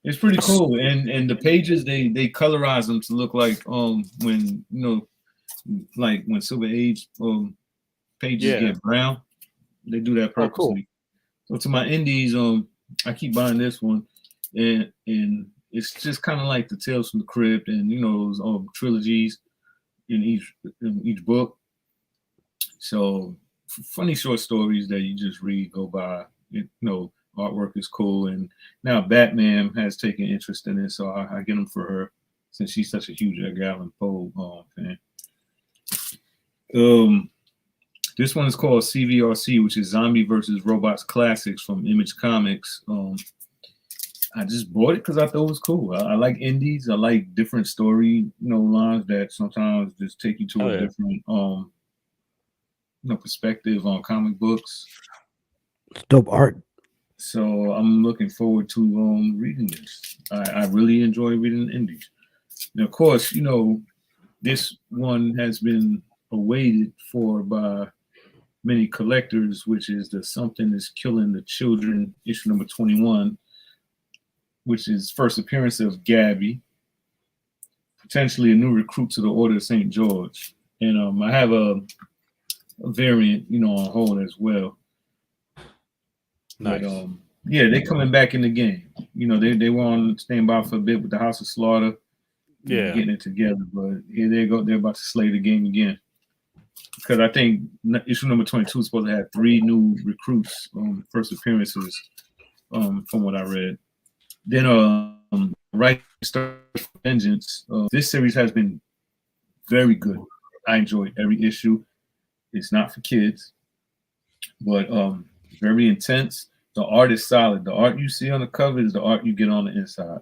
It's pretty cool, and the pages they colorize them to look like when when Silver Age pages get brown. They do that purposely. So to my indies, I keep buying this one, and it's just kind of like the Tales from the Crypt and those trilogies. in each book. So funny short stories that you just read, go by. Artwork is cool, and now Batman has taken interest in it, so I get them for her since she's such a huge Edgar Allan Poe fan. This one is called CVRC, which is Zombie versus Robots Classics from Image Comics. I just bought it because I thought it was cool. I like indies. I like different story, lines that sometimes just take you to a different, perspective on comic books. It's dope art. So I'm looking forward to reading this. I really enjoy reading indies. And of course, this one has been awaited for by many collectors, which is the Something is Killing the Children, issue number 21, which is first appearance of Gabby, potentially a new recruit to the Order of St. George. And I have a variant, on hold as well. Nice. But, they're coming back in the game. They were on standby for a bit with the House of Slaughter. Getting it together. But here they go. They're about to slay the game again. Because I think issue number 22 is supposed to have 3 new recruits, first appearances, from what I read. Then, right, Vengeance. This series has been very good. I enjoyed every issue. It's not for kids, but very intense. The art is solid. The art you see on the cover is the art you get on the inside.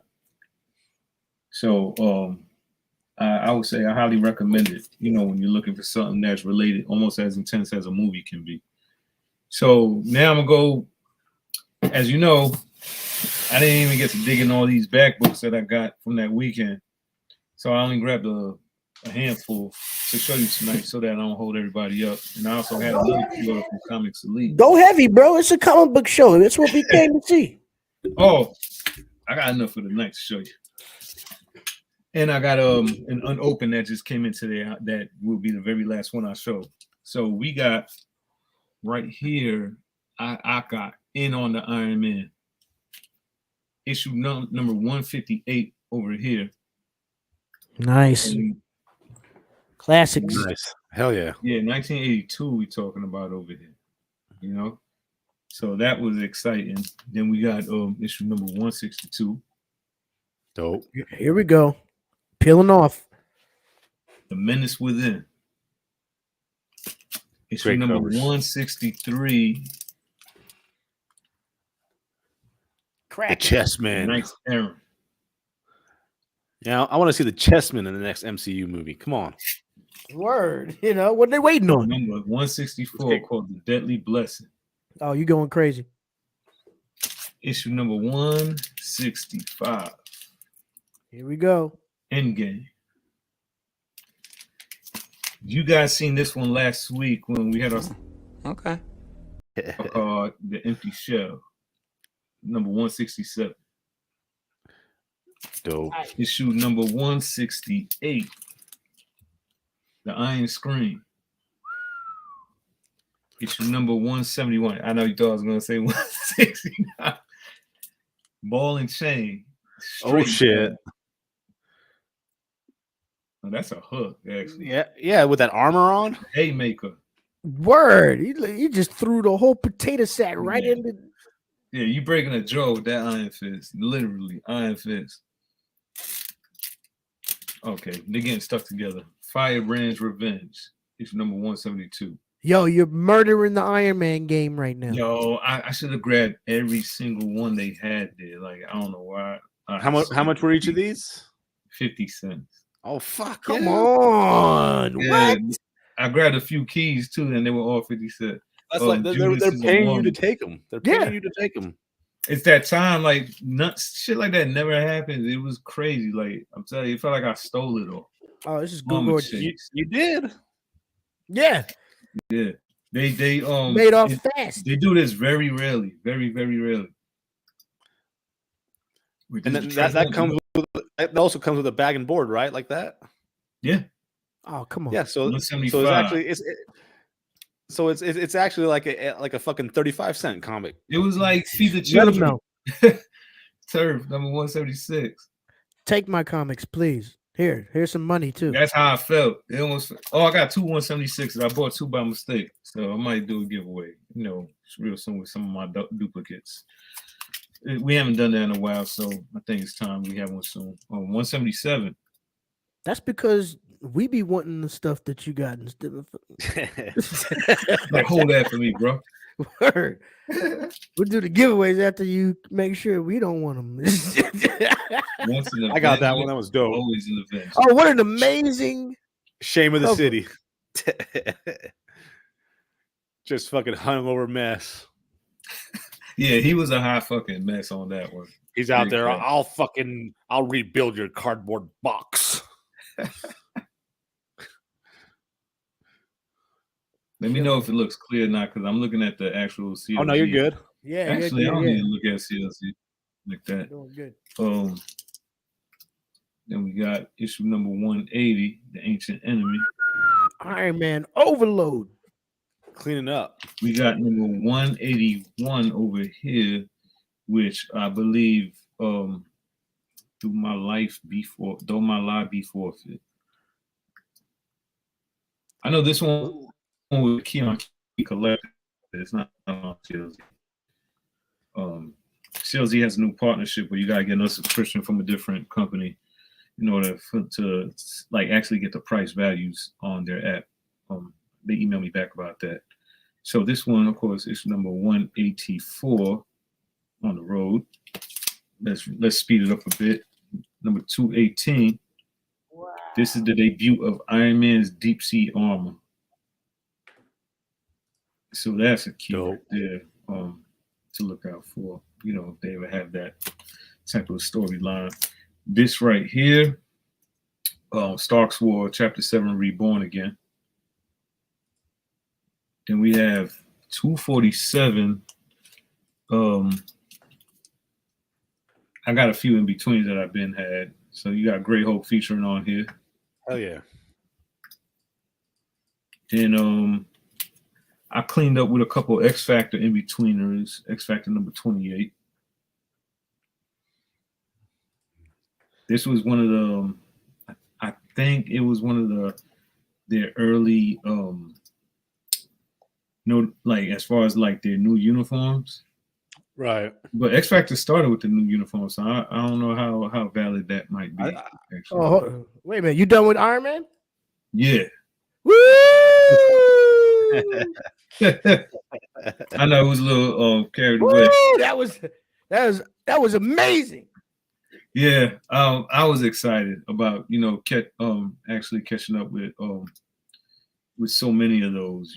So I would say I highly recommend it, when you're looking for something that's related, almost as intense as a movie can be. So now I'm going to go, as you know, I didn't even get to dig in all these back books that I got from that weekend. So I only grabbed a handful to show you tonight so that I don't hold everybody up. And I also had another few from Comics Elite. Go heavy, bro. It's a comic book show. That's what we came to see. Oh, I got enough for the night to show you. And I got an unopened that just came into there that will be the very last one I show. So we got right here, I got In on the Iron Man. Issue number 158 over here. Nice. And classics. Nice. Hell yeah. Yeah, 1982 we talking about over here. So that was exciting. Then we got issue number 162. Dope. Here we go. Peeling off. The Menace Within. Issue Great number covers. 163. The Chessman. Nice Aaron. Yeah, I want to see the Chessman in the next MCU movie. Come on. Word. What are they waiting on? Number 164 called The Deadly Blessing. Oh, you going crazy. Issue number 165. Here we go. Endgame. You guys seen this one last week when we had our Okay. The Empty Shell. Number 167. Dope. Issue number 168. The Iron Screen. Issue number 171. I know you thought I was going to say 169. Ball and Chain. Oh, shit. Oh, that's a hook, actually. Yeah, with that armor on. Haymaker. Word. You just threw the whole potato sack right into. Yeah, you breaking a jaw with that Iron Fist. Literally, Iron Fist. Okay, they're getting stuck together. Firebrand's Revenge. Issue number 172. Yo, you're murdering the Iron Man game right now. Yo, I should have grabbed every single one they had there. Like, I don't know why. How much were each of these? 50 cents. Oh, fuck. Come on. Yeah, What? I grabbed a few keys too, and they were all 50 cents. That's like they're paying you to take them. They're paying you to take them. It's that time, like nuts, shit like that never happened. It was crazy. Like I'm telling you, it felt like I stole it all. Oh, this is Google. You did. Yeah. Yeah. They made off fast. They do this very rarely, very, very rarely. And that comes with, that also comes with a bag and board, right? Like that. Yeah. Oh, come on. Yeah. So it's actually it's actually like a fucking 35-cent comic. It was like Feed the Let them Children. know. Turf number 176. Take my comics, please. Here's some money too. That's how I felt. It almost. I got two 176s. I bought two by mistake, so I might do a giveaway. Real soon with some of my duplicates. We haven't done that in a while, so I think it's time we have one soon. 177. That's because we be wanting the stuff that you got instead of. Like, hold that for me, bro. Word. We'll do the giveaways after you make sure we don't want them. I got that one. That was dope. Always an event. Oh, what an amazing shame of the cover. city. Just fucking hungover mess. Yeah, he was a high fucking mess on that one. He's out there. I'll rebuild your cardboard box. Let me know if it looks clear or not, because I'm looking at the actual CLZ. Oh no, you're good. Yeah, actually, I don't need to look at CLZ like that. Doing good. Then we got issue number 180, The Ancient Enemy. Iron Man Overload. Cleaning up. We got number 181 over here, which I believe though my life be forfeit. I know this one with Keon collected. It's not on CLZ. CLZ has a new partnership where you gotta get another subscription from a different company in order to like actually get the price values on their app. They emailed me back about that. So this one, of course, is number 184 on the road. Let's speed it up a bit. Number 218. Wow. This is the debut of Iron Man's deep sea armor. So that's a key right there to look out for. If they ever have that type of storyline. This right here, Stark's War, Chapter 7, Reborn Again. Then we have 247. I got a few in between that I've been had. So you got Great Hope featuring on here. Hell yeah. Then I cleaned up with a couple X Factor in betweeners. X Factor number 28. This was one of the, I think it was one of their early, as far as like their new uniforms. Right. But X Factor started with the new uniform, so I don't know how valid that might be. Wait a minute. You done with Iron Man? Yeah. Woo! I know it was a little carried away. That was amazing. Yeah, I was excited about actually catching up with so many of those.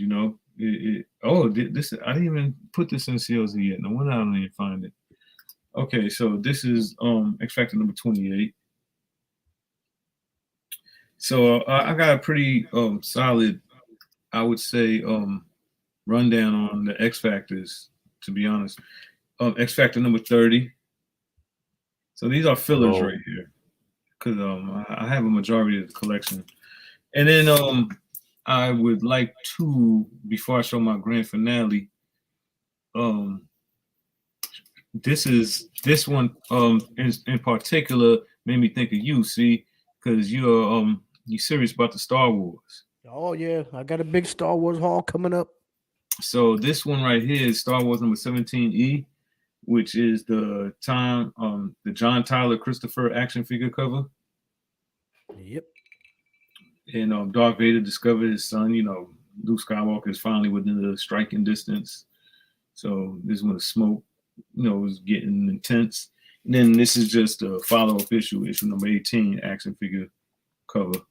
This I didn't even put this in CLZ yet. No wonder I don't even find it. Okay, so this is X Factor number 28. So I got a pretty solid, I would say, rundown on the X Factors, to be honest. X Factor number 30. So these are fillers right here, because I have a majority of the collection. And then I would like to, before I show my grand finale, this one in particular made me think of you, see, because you're serious about the Star Wars. Oh yeah, I got a big Star Wars haul coming up. So this one right here is Star Wars number 17E, which is the John Tyler Christopher action figure cover. Yep. And Darth Vader discovered his son. Luke Skywalker is finally within the striking distance. So this is when the smoke, was getting intense. And then this is just a follow-up issue number 18, action figure cover.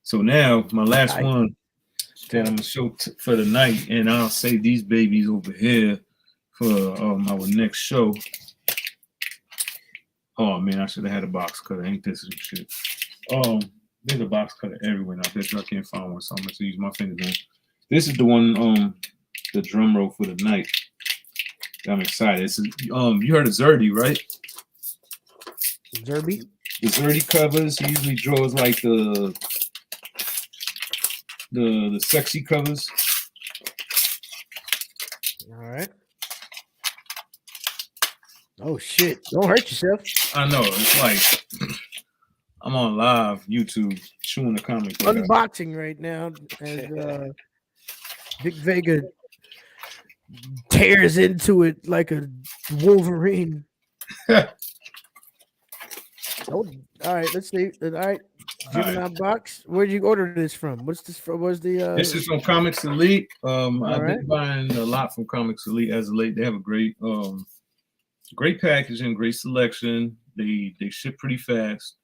So now my last one that I'm gonna show for the night, and I'll save these babies over here for our next show. Oh man, I should have had a box cutter. Ain't this some shit? There's a box cutter everywhere. I bet you I can't find one, so I'm gonna use my fingers on. This is the one, the drum roll for the night. I'm excited. It's you heard of Zerdy, right? Zerby? The Zerdy covers. He usually draws like the sexy covers. All right. Oh shit! Don't hurt yourself. I know. It's like I'm on live YouTube chewing the comic book. Unboxing right now as Vic Vega tears into it like a Wolverine. Oh, all right, let's see. All right, Juggernaut box. Where'd you order this from? What's this from? What's the? This is from Comics Elite. I've right. been buying a lot from Comics Elite as of late. They have a great, great packaging, great selection. They ship pretty fast,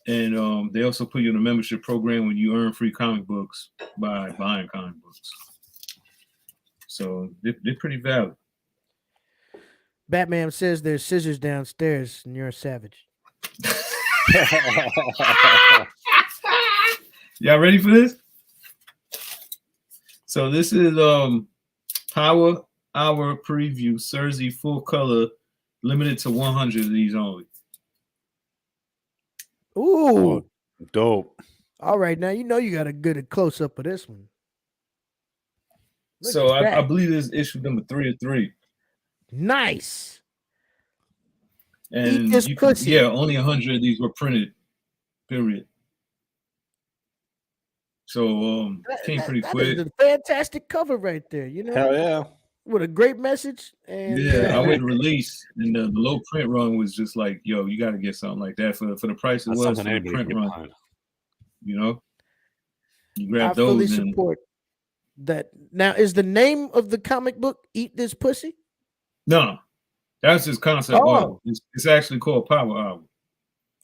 and they also put you in a membership program when you earn free comic books by buying comic books. So they're pretty valid. Batman says there's scissors downstairs, and you're a savage. Y'all ready for this? So this is Power Hour Preview Cersei full color, limited to 100 of these only. Ooh, Dope. all right. Now you know you got a good close up of this one. Look So at I that. believe this is issue number 3 of 3. Nice. And Eat this pussy. only 100 of these were printed. Period. So came pretty that quick. is a fantastic cover right there. You know, Hell yeah. with a great message. And Yeah, I would release, and the low print run was just like, yo, you got to get something like that for the price it That's was for something the anybody print can run. get behind. You know, you I grab fully those and support that. Now, is the name of the comic book "Eat This Pussy"? no, that's his concept. Oh. art. It's actually called Power Hour.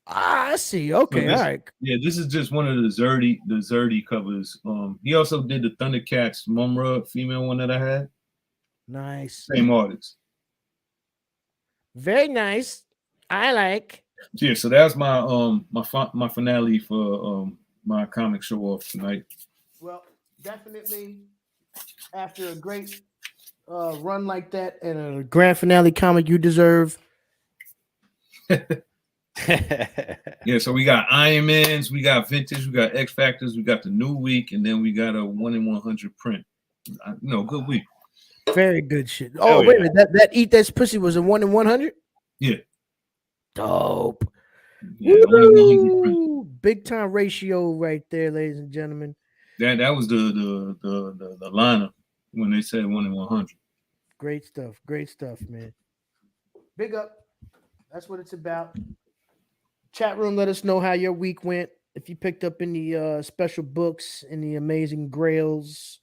Ah, I see. Okay, this- all right. Yeah, this is just one of the Zerdy covers. He also did the Thundercats Mumra female one that I had. Nice. Same artist. Very nice. I like. Yeah, so that's my my finale for my comic show off tonight. Well, definitely after a great run like that and a grand finale comic, you deserve. Yeah, so we got Iron Mans, we got Vintage, we got X Factors, we got the New Week, and then we got a 1 in 100 print. Good week. Very good shit. Oh, Hell wait a yeah. minute. That Eat This Pussy was a 1 in 100? Yeah. Dope. Yeah, 1 in 100 print. Woo! Big time ratio right there, ladies and gentlemen. That was the lineup when they said 1 in 100. Great stuff. Great stuff, man. Big up. That's what it's about. Chat room, let us know how your week went. If you picked up any special books, any amazing grails,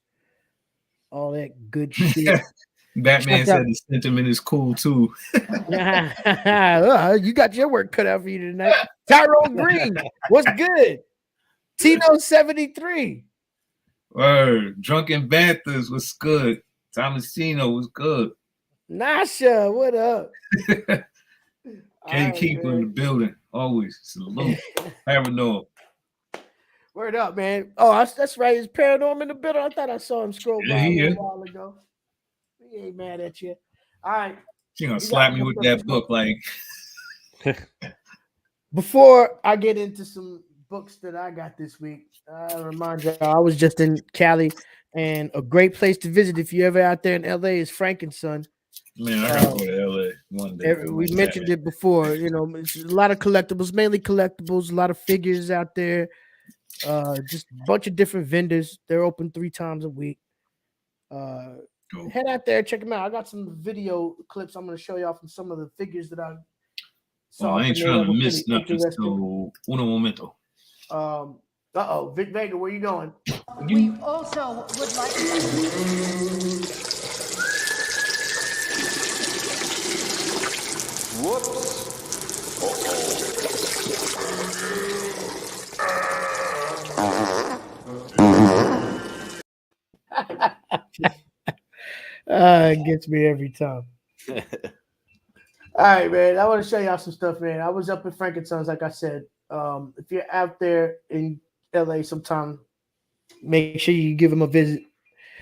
all that good shit. Batman Check out- said the sentiment is cool too. You got your work cut out for you tonight. Tyrone Green, what's good? Tino 73. Word. Drunken Banthers was good. Thomasino was good. Nasha, what up? Gatekeeper in the building. Always. Salute. Paranoid. Word up, man. Oh, that's right. Is Paranorm in the building? I thought I saw him scroll by Yeah, a he little is. while ago. He ain't mad at you. All right. She gonna You slap got me with something that book like Before I get into some books that I got this week, I remind y'all I was just in Cali, and a great place to visit if you're ever out there in LA is Frankenson. man, I gotta go to LA one day. We mentioned it before. You know, it's a lot of collectibles, mainly collectibles, a lot of figures out there. Just a bunch of different vendors. They're open 3 times a week. Cool. Head out there, check them out. I got some video clips I'm going to show y'all from some of the figures that I saw. I ain't from there trying that to were miss pretty nothing. interesting. So uno momento. Vic Vega, where you going? We also would like It gets me every time. All right, man. I want to show y'all some stuff, man. I was up in Frankenson's, like I said. If you're out there in LA sometime, make sure you give them a visit.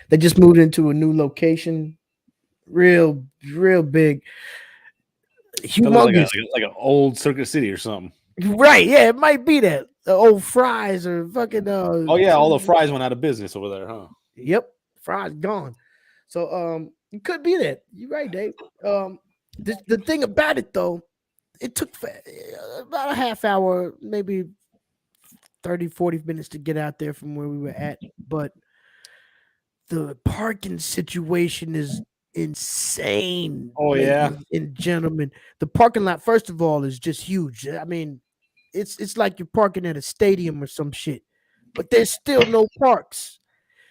They just moved into a new location. Real big. Humongous. Like an old Circuit City or something. Right, yeah, it might be that. The old Fries or fucking Oh yeah, all the fries went out of business over there, huh? Yep, Fries gone. So it could be that. You're right, Dave. The thing about it though it took about a half hour, maybe 30, 40 minutes to get out there from where we were at. But the parking situation is insane. Oh, yeah. ladies and gentlemen, the parking lot, first of all, is just huge. I mean, it's like you're parking at a stadium or some shit, but there's still no parks.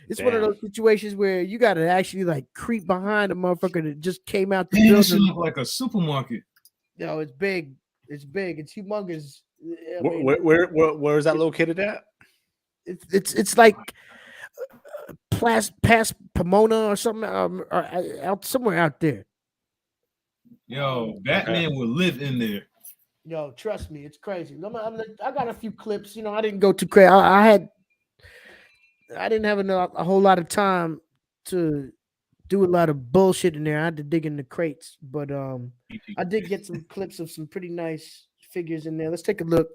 It's one of Damn. those situations where you got to actually like creep behind a motherfucker that just came out the Man, this should building. look like a supermarket. Yo, it's big. It's big. It's humongous. I mean, Where is that located at? it's like past Pomona or something, or out somewhere out there. Yo, Batman would live in there. Yo, trust me, it's crazy. I got a few clips. You know, I didn't go too crazy. I didn't have a whole lot of time to do a lot of bullshit in there. I had to dig in the crates, but I did get some clips of some pretty nice figures in there. Let's take a look.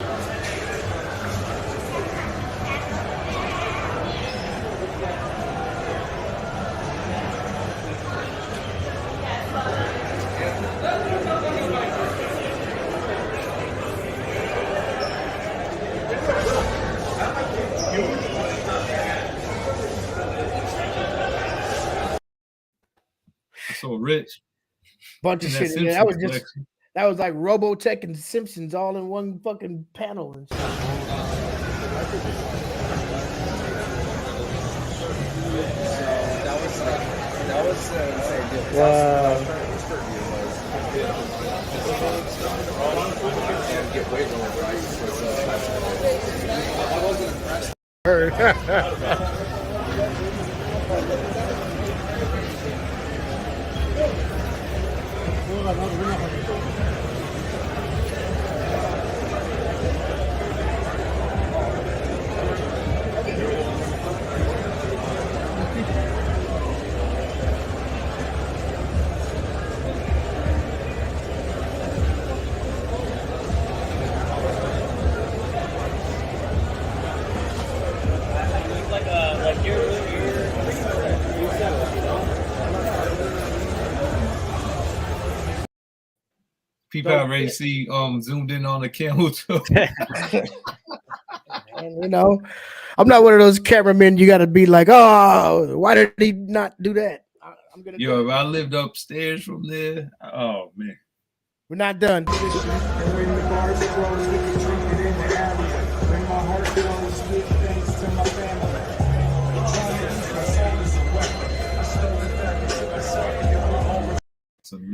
So rich. Bunch of shit in there. That was like Robotech and Simpsons all in one fucking panel and stuff. People already see zoomed in on the camel too. And you know, I'm not one of those cameramen. You got to be like, oh, why did he not do that? I'm gonna. Yo, if I lived upstairs from there, oh man, we're not done.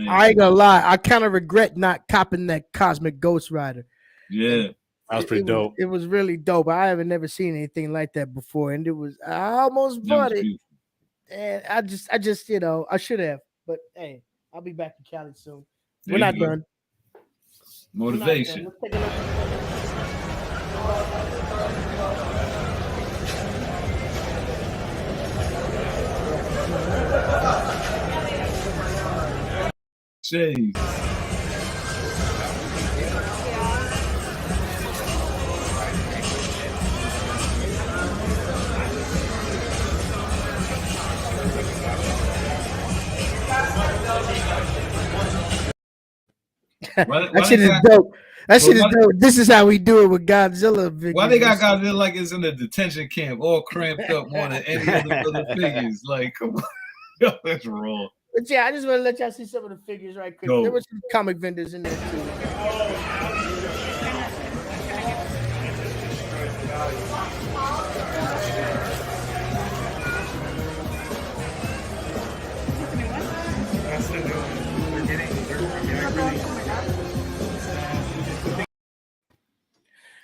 I ain't gonna lie, I kind of regret not copping that Cosmic Ghost Rider. Yeah, that was pretty dope. It was really dope. I haven't never seen anything like that before, and I almost bought it. And I just, you know, I should have, but hey, I'll be back in Cali soon. We're not done. Motivation. Jeez. That shit is dope. That shit is dope. This is how we do it with Godzilla. Why they got Godzilla like it's in a detention camp, all cramped up more than any other figures? Like, come on, yo, that's wrong. But yeah, I just want to let y'all see some of the figures right quick. There were some comic vendors in there too.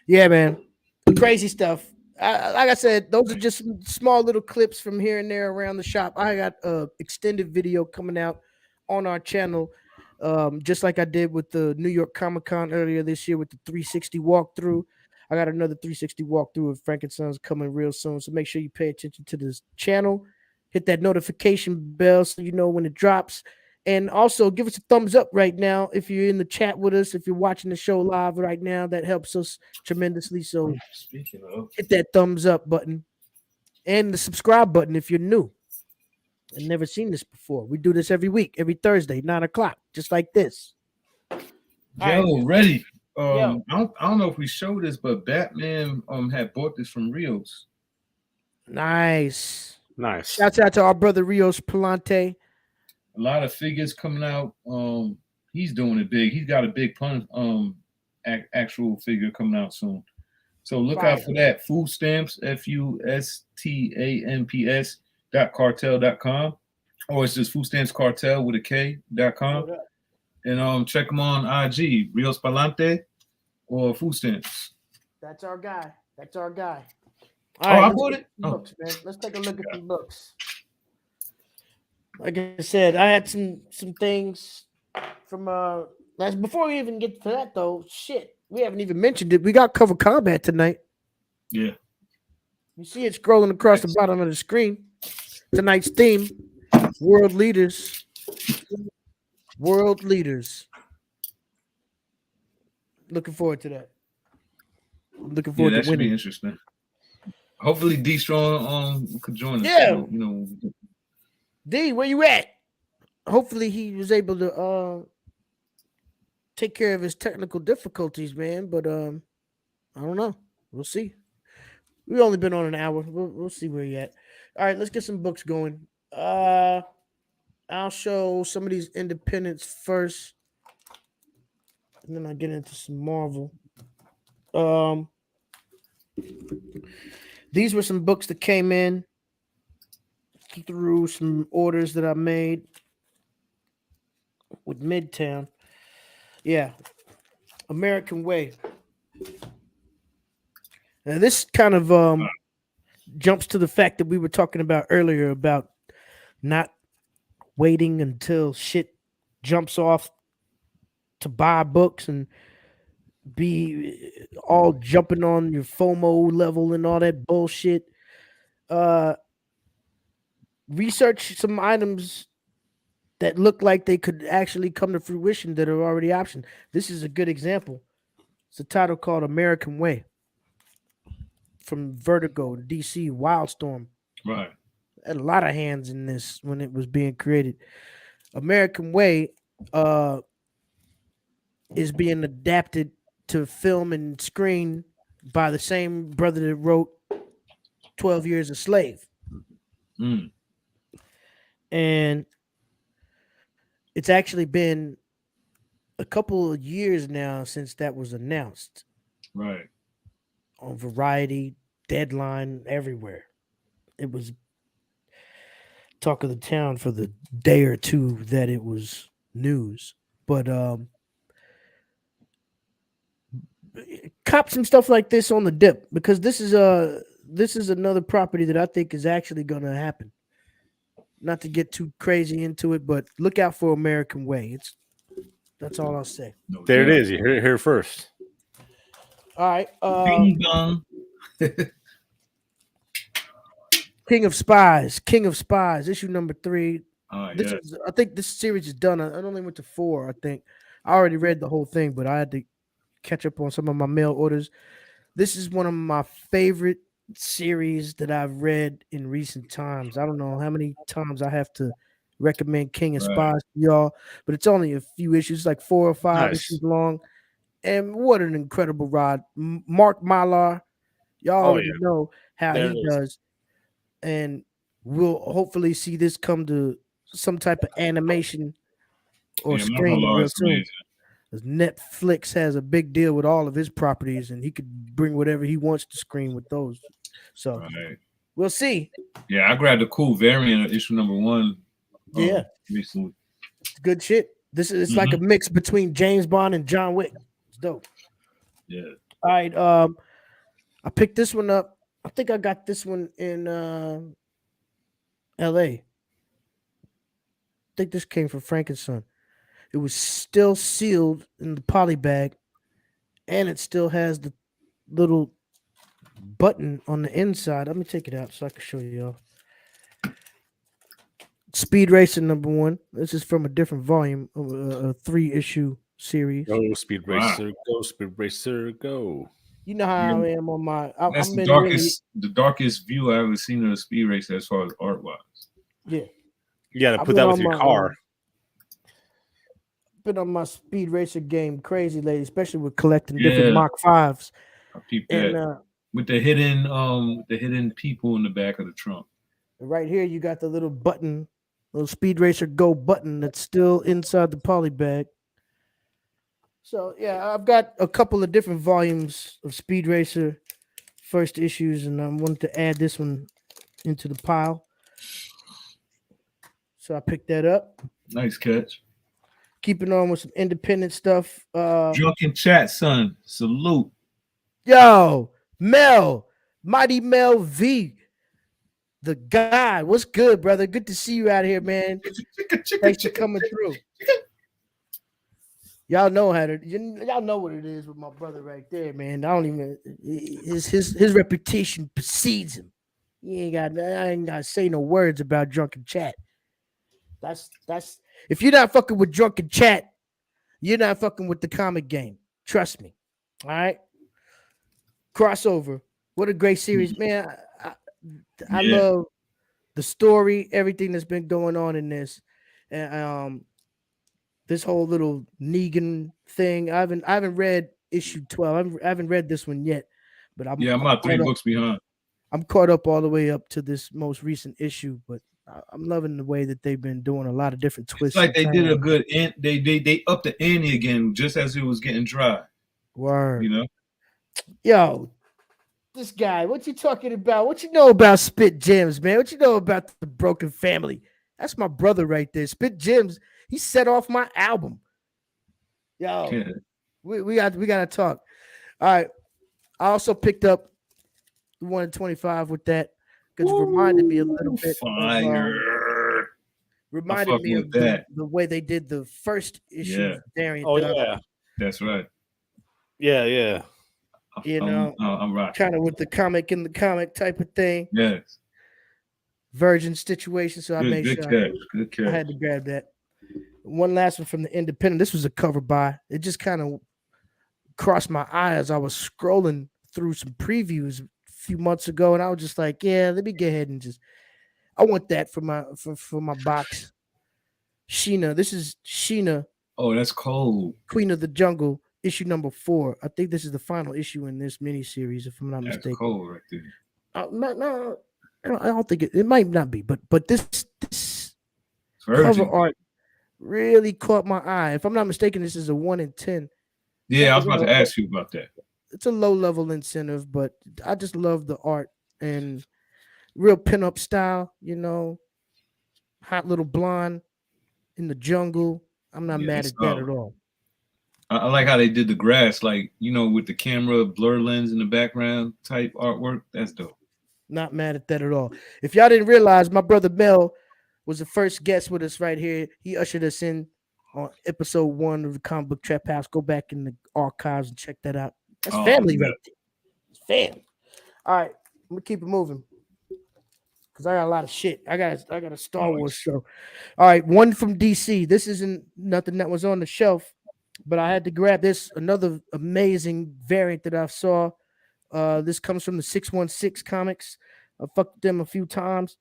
Yeah, man, crazy stuff. Like I said, those are just some small little clips from here and there around the shop. I got a extended video coming out on our channel, just like I did with the New York Comic-Con earlier this year with the 360 walkthrough. I got another 360 walkthrough of Frankenstein's coming real soon, so make sure you pay attention to this channel. Hit that notification bell so you know when it drops. And also give us a thumbs up right now if you're in the chat with us. If you're watching the show live right now, that helps us tremendously. So hit that thumbs up button and the subscribe button if you're new and never seen this before. We do this every week, every Thursday, 9 o'clock, just like this. Yo, ready. Yo. I don't know if we showed this, but Batman had bought this from Rios. Nice. Nice. Shouts out to our brother Rios Palante. A lot of figures coming out. He's doing it big. He's got a big actual figure coming out soon. So look out for that. Food stamps, FUSTAMPS.cartel.com, or it's just food stamps cartel with a K.com. And check them on IG, Rios Palante or food stamps. That's our guy. All I right, bought it. Books, man. Let's take a look at some books. Like I said, I had some things from before we even get to that though. Shit, we haven't even mentioned it. We got Cover Combat tonight. Yeah. You see it scrolling across the bottom of the screen. Tonight's theme: World Leaders. Looking forward to that. I'm looking forward that to should winning. be interesting. Hopefully D Strong could join us. Yeah. So, D, where you at? Hopefully he was able to take care of his technical difficulties, man. But I don't know. We'll see. We've only been on an hour. We'll see where you at. All right, let's get some books going. I'll show some of these independents first, and then I'll get into some Marvel. These were some books that came in through some orders that I made with Midtown. Yeah. American Way. Now this kind of jumps to the fact that we were talking about earlier about not waiting until shit jumps off to buy books and be all jumping on your FOMO level and all that bullshit. Research some items that look like they could actually come to fruition that are already optioned. This is a good example. It's a title called American Way from Vertigo, DC, Wildstorm. Right. Had a lot of hands in this when it was being created. American Way is being adapted to film and screen by the same brother that wrote 12 Years a Slave. Mm. And it's actually been a couple of years now since that was announced. Right. On Variety, Deadline, everywhere. It was talk of the town for the day or two that it was news. But cop some stuff like this on the dip, because this is another property that I think is actually going to happen. Not to get too crazy into it, but look out for American Way. That's all I'll say. No There doubt. it is. You heard it here first. All right. Ding dong. King of Spies, issue number 3. I think this series is done. I only went to 4. I think I already read the whole thing, but I had to catch up on some of my mail orders. This is one of my favorite series that I've read in recent times. I don't know how many times I have to recommend King of Spies to y'all, but it's only a few issues, like 4 or 5 issues long. And what an incredible ride. Mark Millar, y'all already know how he does. And we'll hopefully see this come to some type of animation or screen real soon. Netflix has a big deal with all of his properties, and he could bring whatever he wants to screen with those. So we'll see. Yeah, I grabbed a cool variant of issue number 1. Recently. It's good shit. This is like a mix between James Bond and John Wick. It's dope. Yeah. All right. I picked this one up. I think I got this one in LA. I think this came from Frankenstein. It was still sealed in the poly bag, and it still has the little button on the inside. Let me take it out so I can show you all. Speed Racer number 1. This is from a different volume of a 3-issue series. Go Speed Racer, go Speed Racer, go. You know how I am on my. That's the darkest view I ever seen of a Speed Racer as far as art wise. Yeah. You got to put that with your car. been on my speed racer game crazy lately, especially with collecting different Yeah. Mach 5s. I peeped And that. With the hidden people in the back of the trunk. right here, you got the little button, little Speed Racer Go button that's still inside the poly bag. So yeah, I've got a couple of different volumes of Speed Racer first issues, and I wanted to add this one into the pile. So I picked that up. Nice catch. Keeping on with some independent stuff. Drunken chat, son. Salute. Yo, Mel, Mighty Mel V, the guy. What's good, brother? Good to see you out here, man. Thanks for coming through. Y'all know y'all know what it is with my brother right there, man. I don't even his reputation precedes him. I ain't gotta say no words about Drunken Chat. That's if you're not fucking with Drunken Chat, you're not fucking with the comic game. Trust me. All right. Crossover. What a great series, man. I love the story, everything that's been going on in this. And this whole little Negan thing. I haven't read issue 12. I haven't read this one yet, but I'm about 3 books behind. I'm caught up all the way up to this most recent issue, but I'm loving the way that they've been doing a lot of different twists. It's like they did a good end. They upped the ante again just as it was getting dry. Word. You know? Yo, this guy, what you talking about? What you know about Spit Gems, man? What you know about the Broken Family? That's my brother right there. Spit Gems. He set off my album. Yo, Yeah. we got to talk. All right. I also picked up 125 with that because it reminded me a little bit. Reminded me of the way they did the first issue variant. Oh yeah, that's right. Yeah. You know, I'm right. Kind of with the comic in the comic type of thing. Yes. Virgin situation. So I made sure I had to grab that. One last one from the Independent. This was a cover by. It just kind of crossed my eye as I was scrolling through some previews a few months ago, and I was just like, "Yeah, let me go ahead and I want that for my box." Sheena. This is Sheena. Oh, that's cold. Queen of the Jungle, issue number 4. I think this is the final issue in this miniseries, if I'm not mistaken. That's cold right there. No, I don't think it might not be, but this cover art really caught my eye. If I'm not mistaken, this is a 1 in 10. Yeah, I was about to ask you about that. It's a low level incentive, but I just love the art and real pinup style, you know, hot little blonde in the jungle. I'm not mad at that at all. I like how they did the grass, like, you know, with the camera blur lens in the background type artwork. That's dope. Not mad at that at all. If y'all didn't realize, my brother Mel was the first guest with us right here. He ushered us in on episode 1 of the Comic Book Trap House. Go back in the archives and check that out. That's family right there. It's fam. All right, I'm gonna keep it moving because I got a lot of shit. I got a Star Wars show. All right, one from DC. This isn't nothing that was on the shelf, but I had to grab this. Another amazing variant that I saw. This comes from the 616 Comics. I fucked them a few times.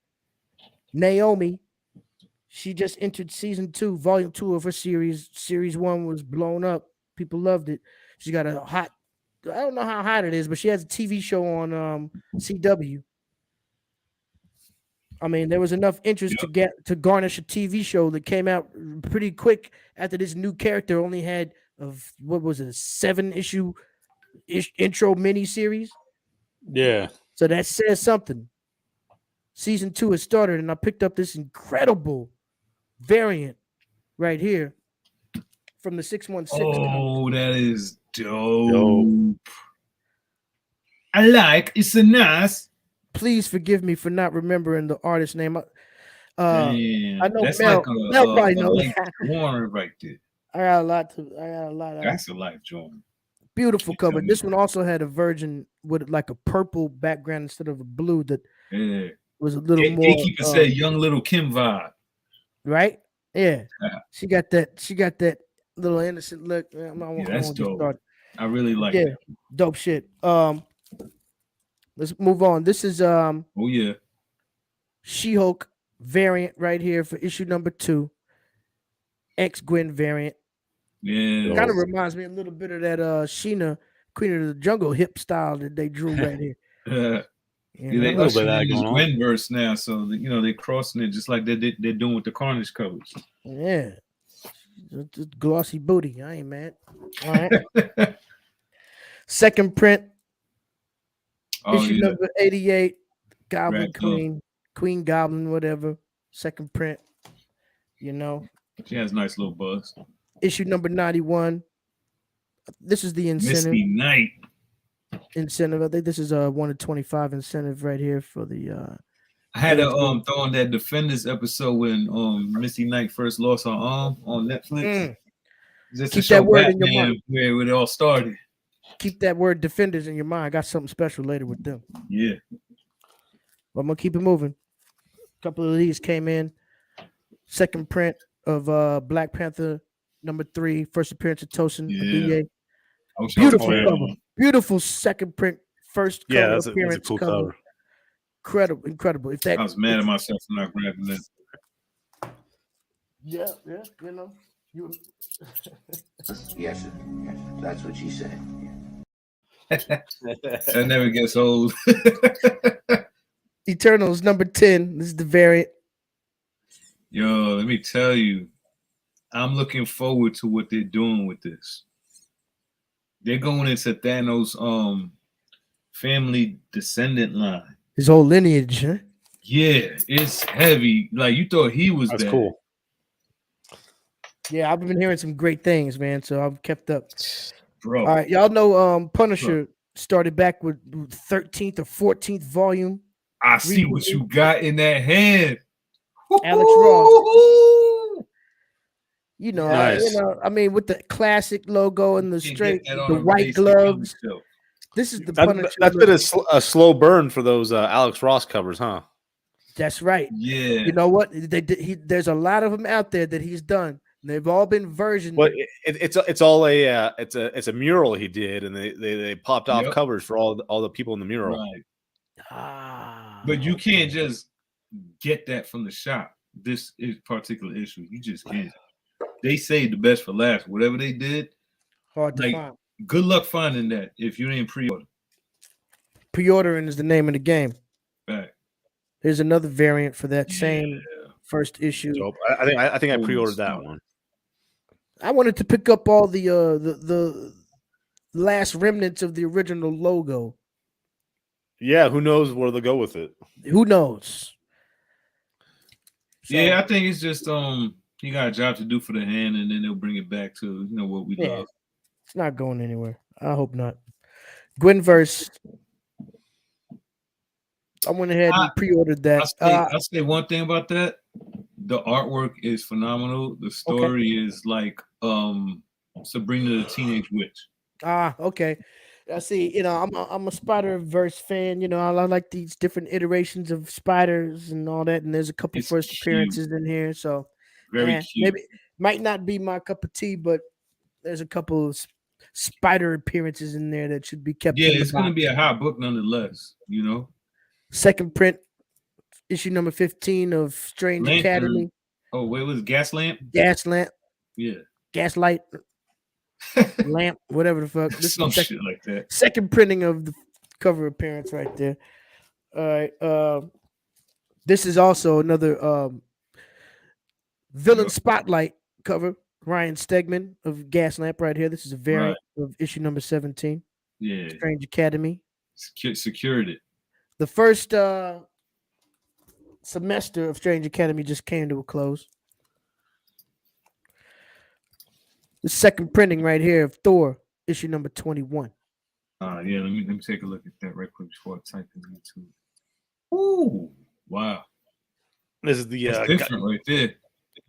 Naomi, she just entered season 2, volume 2 of her series. Series 1 was blown up. People loved it. She got a hot, I don't know how hot it is, but she has a TV show on CW. I mean, there was enough interest to garnish a TV show that came out pretty quick after this new character only had a 7-issue intro mini series. Yeah. So that says something. Season 2 has started, and I picked up this incredible variant right here from the 616. Oh, that is dope. I like it's a nice. Please forgive me for not remembering the artist's name. I know that's Mel probably knows. Warren right there. I got a lot of That's a life drawing. Beautiful cover. This one also had a virgin with like a purple background instead of a blue that was a little more. Gatekeeper said young little Kim vibe. Right? Yeah. She got that little innocent look. That's dope. I really like it. Dope shit. Let's move on. This is She-Hulk variant right here for issue number 2. X-Gwen variant. Yeah. Kind of reminds me a little bit of that Sheena, Queen of the Jungle hip style that they drew right here. Yeah, You they know? little bit ushered of that in this going on. Gwenverse now, so they're crossing it just like they're doing with the Carnage covers. Yeah. Just glossy booty. I ain't mad. All right. Second print, Oh issue yeah, number 88, Goblin Right, cool. Queen Goblin, whatever. Second print, you know. she has a nice little buzz. Issue number 91. This is the incentive. Misty Knight. I think this is a 1 to 25 incentive right here for the I had to Age group. throw on that Defenders episode when Misty Knight first lost her arm on Netflix. Just to Keep show that word in your Batman mind. where it all started. Keep that word Defenders in your mind. I got something special later with them. Yeah. But I'm gonna keep it moving. A couple of these came in. Second print of Black Panther #3, first appearance of Tosin Yeah. Abiye. Beautiful cool. cover. Beautiful second print, first cover Yeah, that's a appearance cool cover. cover. Incredible. If that I was mad at myself for not grabbing that. yeah, you know. Yes, sir. Yes, that's what she said. That never gets old. Eternals #10. This is the variant. Yo, let me tell you, I'm looking forward to what they're doing with this. They're going into Thanos' family descendant line. His whole lineage, huh? Yeah, it's heavy. Like you thought he was That's bad. cool. Yeah, I've been hearing some great things, man. So I've kept up. Bro. All right, y'all know Punisher started back with 13th or 14th volume. I see what you got in that hand. Alex Ross. You know, Nice. I mean, with the classic logo and the Can't straight, get that on the a white basic gloves. comic show. This is the That's Punisher. been a slow burn for those Alex Ross covers, huh? That's right. Yeah. You know what? There's a lot of them out there that he's done. And they've all been versioned. But it's all a mural he did, and they popped off Yep. covers for all the people in the mural. Right. But you can't just get that from the shop. This is particular issue. You just can't. They saved the best for last. Whatever they did, Hard to like, find. good luck finding that if you didn't pre-order. Pre-ordering is the name of the game. Right. Here's another variant for that same first issue. Dope. I think I pre-ordered that one. I wanted to pick up all the last remnants of the original logo. Yeah, who knows where they'll go with it? Who knows? Yeah, I think it's just he got a job to do for the hand, and then they'll bring it back to what we love. It's not going anywhere. I hope not. Gwenverse. I went ahead and pre-ordered that. I'll say one thing about that. The artwork is phenomenal. The story is like Sabrina the Teenage Witch. Okay. I see. I'm a Spider-Verse fan. I like these different iterations of spiders and all that. And there's a couple first appearances in here. So very cute. maybe might not be my cup of tea, but there's a couple of spider appearances in there that should be kept. Yeah, it's going to be a hot book nonetheless. Second print, issue number 15 of Strange Lantern. Academy. Oh, wait, was it Gaslamp? Gaslamp. Yeah. Gaslight. Lamp, whatever the fuck. This Some is the shit like that. second printing of the cover appearance right there. All right. This is also another villain spotlight cover. Ryan Stegman of Gaslamp right here. This is a variant of issue number 17. Yeah. Strange Academy. Secured it. The first semester of Strange Academy just came to a close. The second printing right here of Thor, issue number 21. Yeah, let me take a look at that right quick before I type it into it. Ooh, wow. This is the That's different right there.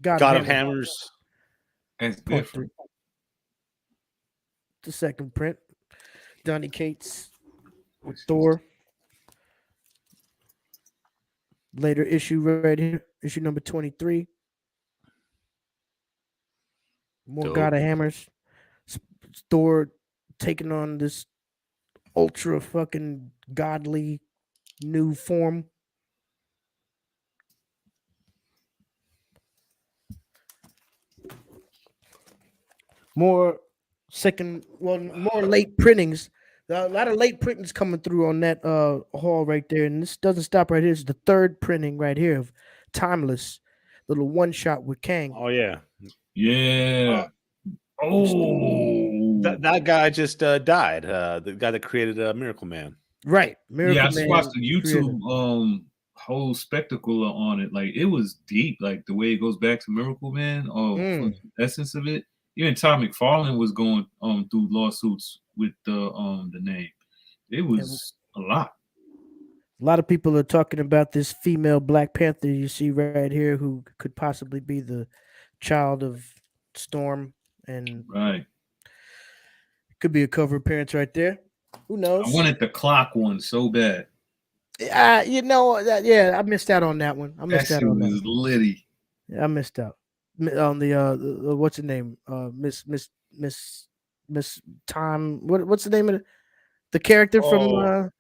God of Hammers. That's Part different. 3. The second print. Donny Cates with Thor. Later issue right here, issue number 23. More Dope. God of Hammers. Thor taking on this ultra fucking godly new form. more late printings. A lot of late printings coming through on that haul right there, and this doesn't stop right here. It's the third printing right here of Timeless, little one shot with Kang. Oh yeah. Yeah. That guy just died. The guy that created Miracle Man. Right, Miracle I just Man watched the creator. YouTube whole spectacle on it. Like it was deep. Like the way it goes back to Miracle Man. The essence of it. Even Todd McFarlane was going through lawsuits with the name. It was a lot. A lot of people are talking about this female Black Panther you see right here, who could possibly be the child of Storm, and Right. could be a cover appearance right there. Who knows? I wanted the clock one so bad. I missed out on that one. I missed out on that. Was litty. Yeah, I missed out on the what's the name? Miss Time. What's the name of the character from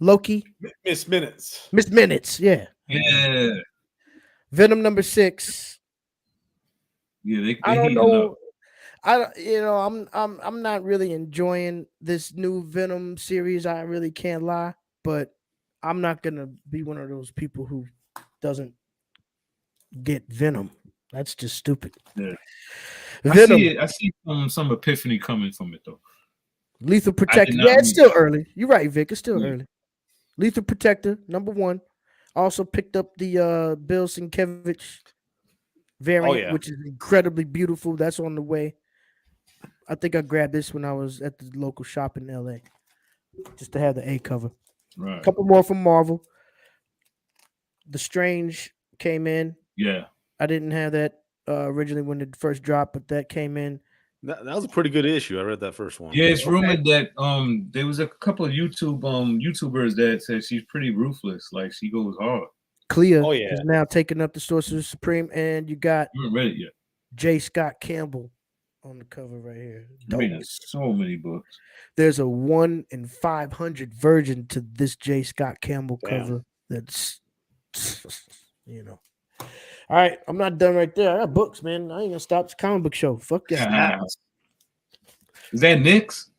Loki? Miss Minutes. Miss Minutes. Yeah. Yeah. Venom number 6. Yeah. They I don't know. I'm not really enjoying this new Venom series. I really can't lie, but I'm not gonna be one of those people who doesn't get Venom. That's just stupid. Yeah. Venom. I see some epiphany coming from it though. Lethal Protector. Yeah, it's still early. You're right, Vic. It's still early. Lethal Protector, number 1. Also picked up the Bill Sienkiewicz variant, which is incredibly beautiful. That's on the way. I think I grabbed this when I was at the local shop in LA, just to have the A cover. Right. A couple more from Marvel. The Strange came in. Yeah. I didn't have that originally when it first dropped, but that came in. That was a pretty good issue. I read that first one. Yeah, it's rumored that there was a couple of YouTubers that said she's pretty ruthless. Like she goes hard. Clea is now taking up the Sorcerer Supreme, and you got I haven't read it yet. J. Scott Campbell on the cover right here. Reading so many books. There's a 1 in 500 version to this J. Scott Campbell cover. That's All right, I'm not done right there. I got books, man. I ain't gonna stop. It's a comic book show. Fuck yeah. Is that Knicks?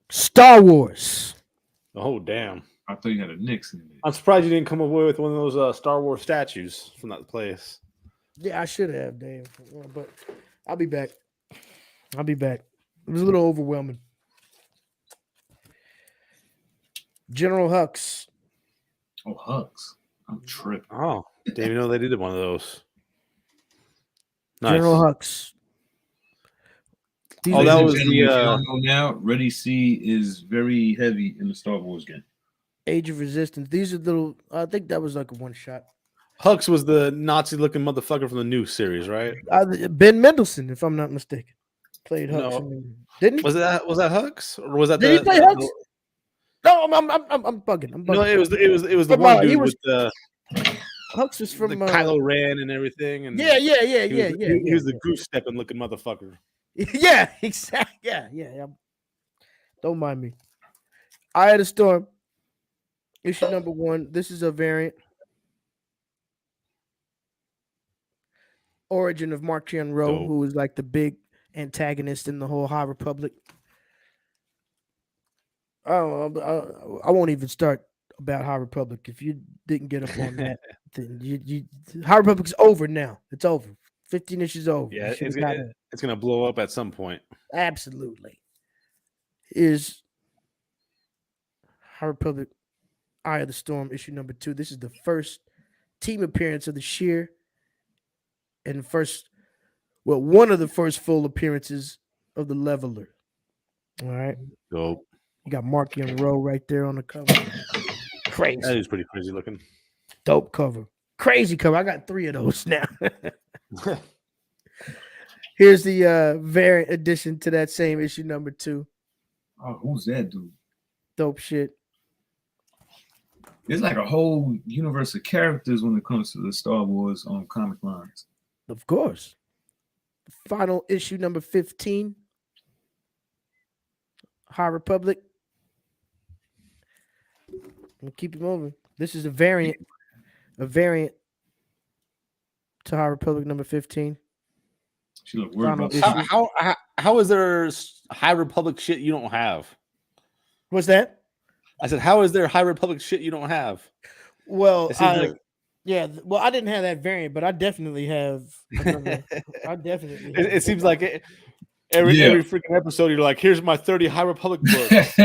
Star Wars. Oh damn! I thought you had a Knicks in there. I'm surprised you didn't come away with one of those Star Wars statues from that place. Yeah, I should have, Dave. But I'll be back. It was a little overwhelming. General Hux. Oh, Hux. I'm tripping. Oh, didn't even know they did one of those. Nice. General Hux. That was the now. Ready C is very heavy in the Star Wars game. Age of Resistance. These are little. I think that was like a one shot. Hux was the Nazi-looking motherfucker from the new series, right? Ben Mendelsohn, if I'm not mistaken, played Hux. No. Didn't he? Was that Hux, or was that? Did he play Hux? No, I'm bugging. No, it was the one dude with the. Hux was from the Kylo Ren and everything, and yeah. He was the goose stepping looking motherfucker. Yeah, exactly. Yeah. Don't mind me. Eye of the Storm, issue number 1. This is a variant. Origin of Mark Chian-Ro, who is like the big antagonist in the whole High Republic. I won't even start about High Republic. If you didn't get up on that, then you High Republic's over now. It's over. 15 issues over. Yeah, it's gonna blow up at some point. Absolutely. Is High Republic Eye of the Storm, issue number 2. This is the first team appearance of the Sheer, and one of the first full appearances of the Leveler. All right. Dope. You got Mark Chian-Ro right there on the cover. Crazy. That is pretty crazy looking. Dope cover. Crazy cover. I got 3 of those now. Here's the variant addition to that same issue number 2. Oh, who's that dude? Dope shit. There's like a whole universe of characters when it comes to the Star Wars comic lines. Of course. Final issue number 15. High Republic. We'll keep it moving. This is a variant to High Republic number 15. She looked worried about how is there High Republic shit you don't have? What's that? I said, how is there High Republic shit you don't have? Well, It seems like well, I didn't have that variant, but I definitely have another. I definitely. Have it seems like every freaking episode you're like, here's my 30 High Republic books.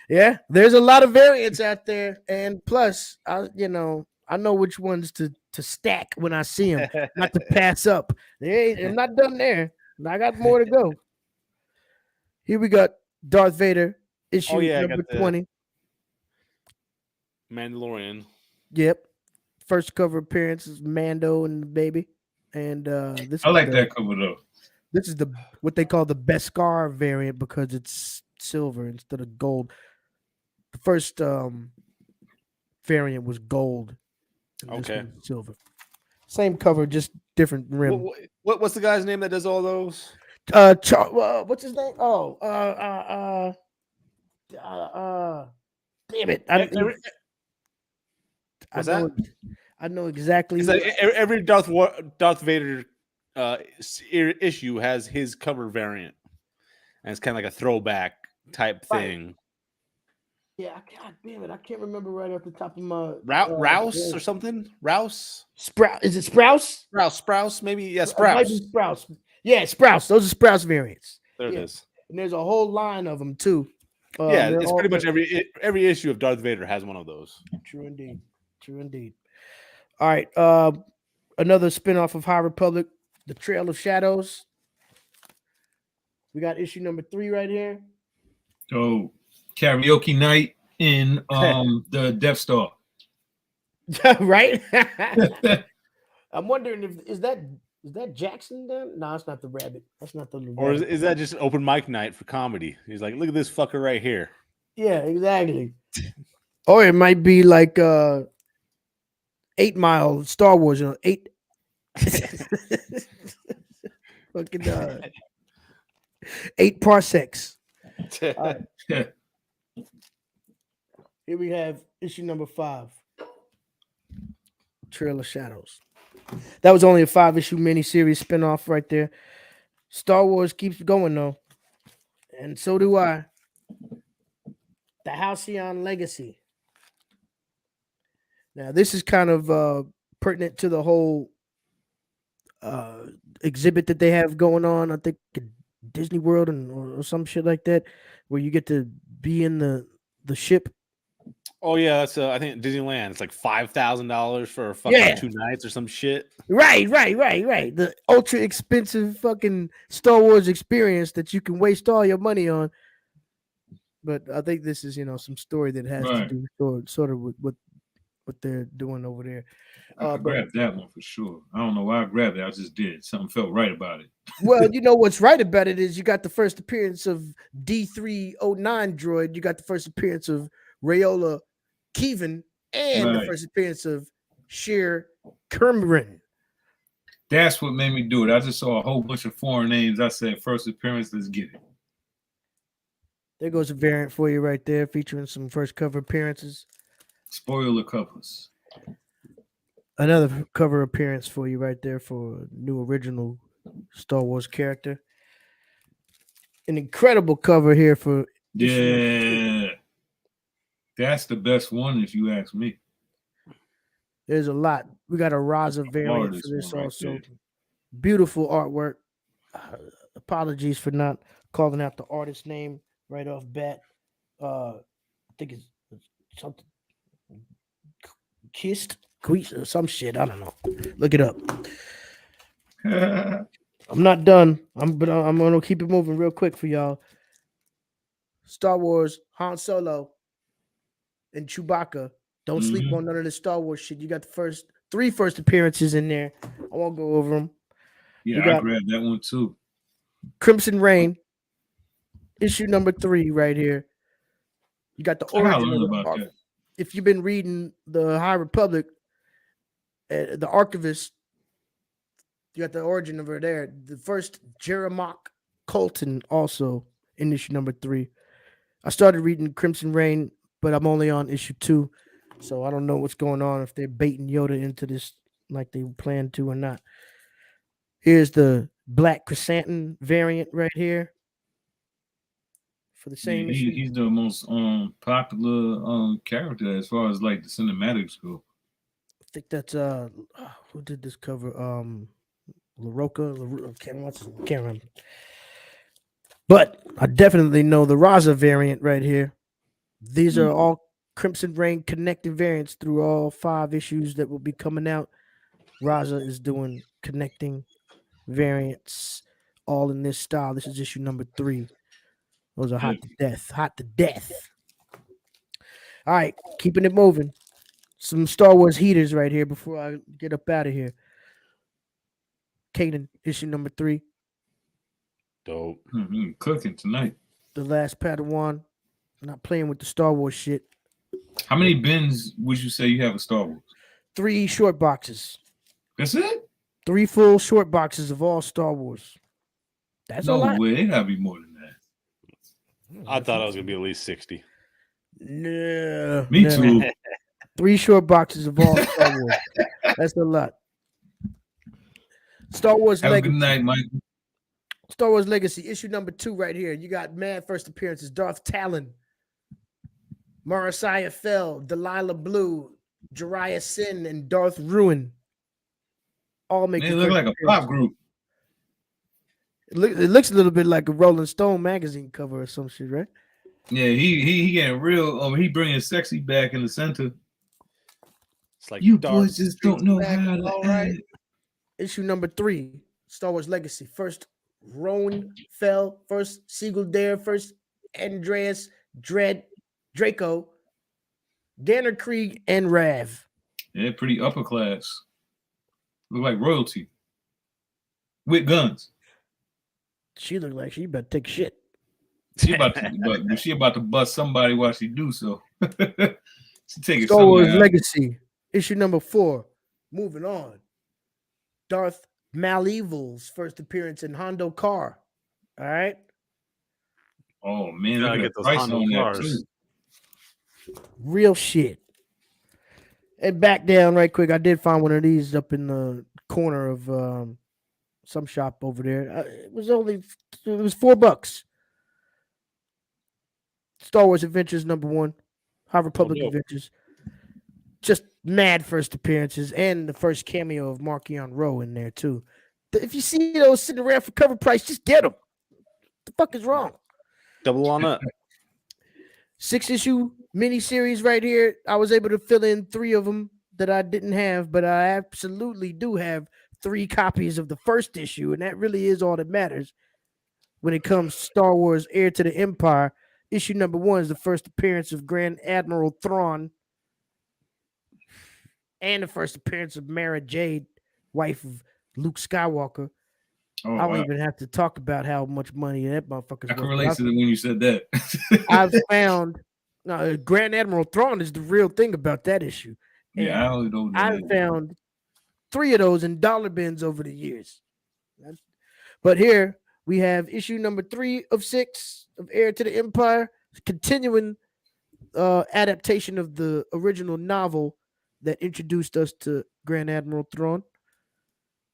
Yeah, there's a lot of variants out there, and plus, I know which ones to stack when I see them, not to pass up. I'm not done there. I got more to go. Here we got Darth Vader issue number 20. Mandalorian. Yep, first cover appearance is Mando and the baby, and this. I like that cover though. This is what they call the Beskar variant because it's silver instead of gold. The first variant was gold. Okay. Silver. Same cover, just different rim. What's the guy's name that does all those? What's his name? Oh, damn it! I know exactly. It's like every Darth Vader issue has his cover variant, and it's kind of like a throwback type thing. Yeah, God damn it! I can't remember right off the top of my Rouse or something. Rouse. Is it Sprouse? Sprouse, maybe. Yeah, Sprouse. Sprouse. Yeah, Sprouse. Those are Sprouse variants. There it is. And there's a whole line of them too. Yeah, it's pretty much every issue of Darth Vader has one of those. True indeed. True indeed. All right. Another spinoff of High Republic, The Trail of Shadows. We got issue number 3 right here. Oh, karaoke night in the Death Star. Right? I'm wondering if is that Jackson then? No, it's not the rabbit. That's not the rabbit. Or is that just an open mic night for comedy? He's like, look at this fucker right here. Yeah, exactly. Or it might be like 8 Mile Star Wars, 8 fucking 8 parsecs. Right. Here we have issue number 5. Trail of Shadows. That was only a 5-issue miniseries spinoff right there. Star Wars keeps going though, and so do I. The Halcyon Legacy. Now this is kind of pertinent to the whole exhibit that they have going on. I think at Disney World or some shit like that, where you get to be in the ship. Oh yeah, that's I think Disneyland. It's like $5,000 for fucking 2 nights or some shit. Right. The ultra expensive fucking Star Wars experience that you can waste all your money on. But I think this is some story that has to do sort of with what they're doing over there. I grabbed that one for sure. I don't know why I grabbed it. I just did. Something felt right about it. Well, what's right about it is you got the first appearance of D309 droid. You got the first appearance of Rayola Keevan and the first appearance of Sheer Kermrin. That's what made me do it. I just saw a whole bunch of foreign names. I said, first appearance, let's get it. There goes a variant for you right there, featuring some first cover appearances. Spoiler covers. Another cover appearance for you right there for a new original Star Wars character. An incredible cover here for that's the best one if you ask me. There's a lot. We got a Raza variant for this also. Beautiful artwork. Apologies for not calling out the artist's name right off bat. I think it's something Kissed or some shit. I don't know. Look it up. I'm not done. I'm gonna keep it moving real quick for y'all. Star Wars, Han Solo, and Chewbacca. Don't sleep on none of the Star Wars shit. You got the three first appearances in there. I won't go over them. Yeah, I grabbed that one too. Crimson Reign, issue number 3 right here. You got the origin of that. If you've been reading the High Republic, the Archivist, you got the origin of her there. The first Jeremock Colton also in issue number 3. I started reading Crimson Reign, but I'm only on issue 2, so I don't know what's going on, if they're baiting Yoda into this like they plan to or not. Here's the Black Chrysanthemum variant right here. for the same issue. He's the most popular character as far as like the cinematics go. I think that's who did this cover? LaRocca. Can't remember. But I definitely know the Raza variant right here. These are all Crimson Reign connecting variants through all 5 issues that will be coming out. Raza is doing connecting variants all in this style. This is issue number 3. Those are hot to death. Hot to death. All right, keeping it moving. Some Star Wars heaters right here before I get up out of here. Kaden, issue number 3. Dope. Cooking tonight. The Last Padawan. Not playing with the Star Wars shit. How many bins would you say you have of Star Wars? 3 short boxes. That's it? 3 full short boxes of all Star Wars. That's a lot. No way. It gotta be more than that. I thought it was gonna be at least 60. No. Me too. 3 short boxes of all Star Wars. That's a lot. Star Wars Have a Legacy. good night, Michael. Star Wars Legacy, issue number 2 right here. You got mad first appearances. Darth Talon, Marasiah Fell, Delilah Blue, Jariah Sin, and Darth Ruin. All make They look like a pop group. It looks a little bit like a Rolling Stone magazine cover or some shit, right? Yeah, he getting real. He bringing sexy back in the center. It's like You Darth boys just don't know back, how to all right. act. Issue number 3, Star Wars Legacy. First Rowan Fell, first Siegel Dare, first Andreas Draco, Danner Krieg, and Rav. Yeah, pretty upper class. Look like royalty. With guns. She looked like she about to take a shit. She about to bust somebody while she do so. She taking Star Wars somebody out. Legacy, issue number 4. Moving on. Darth Malevol's first appearance in Hondo Car. All right. Oh man, Gotta look get at the those price Hondo on that cars. too. Real shit. And back down right quick. I did find one of these up in the corner of some shop over there. It was $4. Star Wars Adventures number 1. High Republic no. Adventures. Just mad first appearances and the first cameo of Markion Rowe in there too. If you see those sitting around for cover price, just get them. The fuck is wrong? Double on up. 6-issue miniseries right here. I was able to fill in 3 of them that I didn't have, but I absolutely do have 3 copies of the first issue, and that really is all that matters when it comes to Star Wars Heir to the Empire. Issue number 1 is the first appearance of Grand Admiral Thrawn and the first appearance of Mara Jade, wife of Luke Skywalker. Oh, I don't wow. even have to talk about how much money that motherfucker's I can worth. relate to it when you said that. I've found Grand Admiral Thrawn is the real thing about that issue. And Yeah, I only know that. I've found 3 of those in dollar bins over the years. But here we have issue number 3 of 6 of Heir to the Empire, continuing adaptation of the original novel that introduced us to Grand Admiral Thrawn.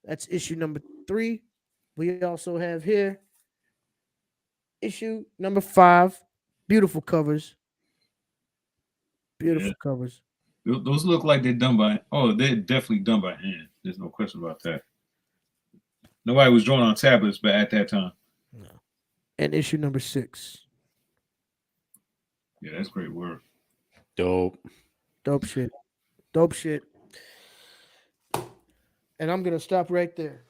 That's issue number 3. We also have here issue number 5. Beautiful covers. Beautiful covers. Those look like they're done by. Oh, they're definitely done by hand. There's no question about that. Nobody was drawing on tablets, but at that time. No. And issue number 6. Yeah, that's great work. Dope. Dope shit. Dope shit. And I'm gonna stop right there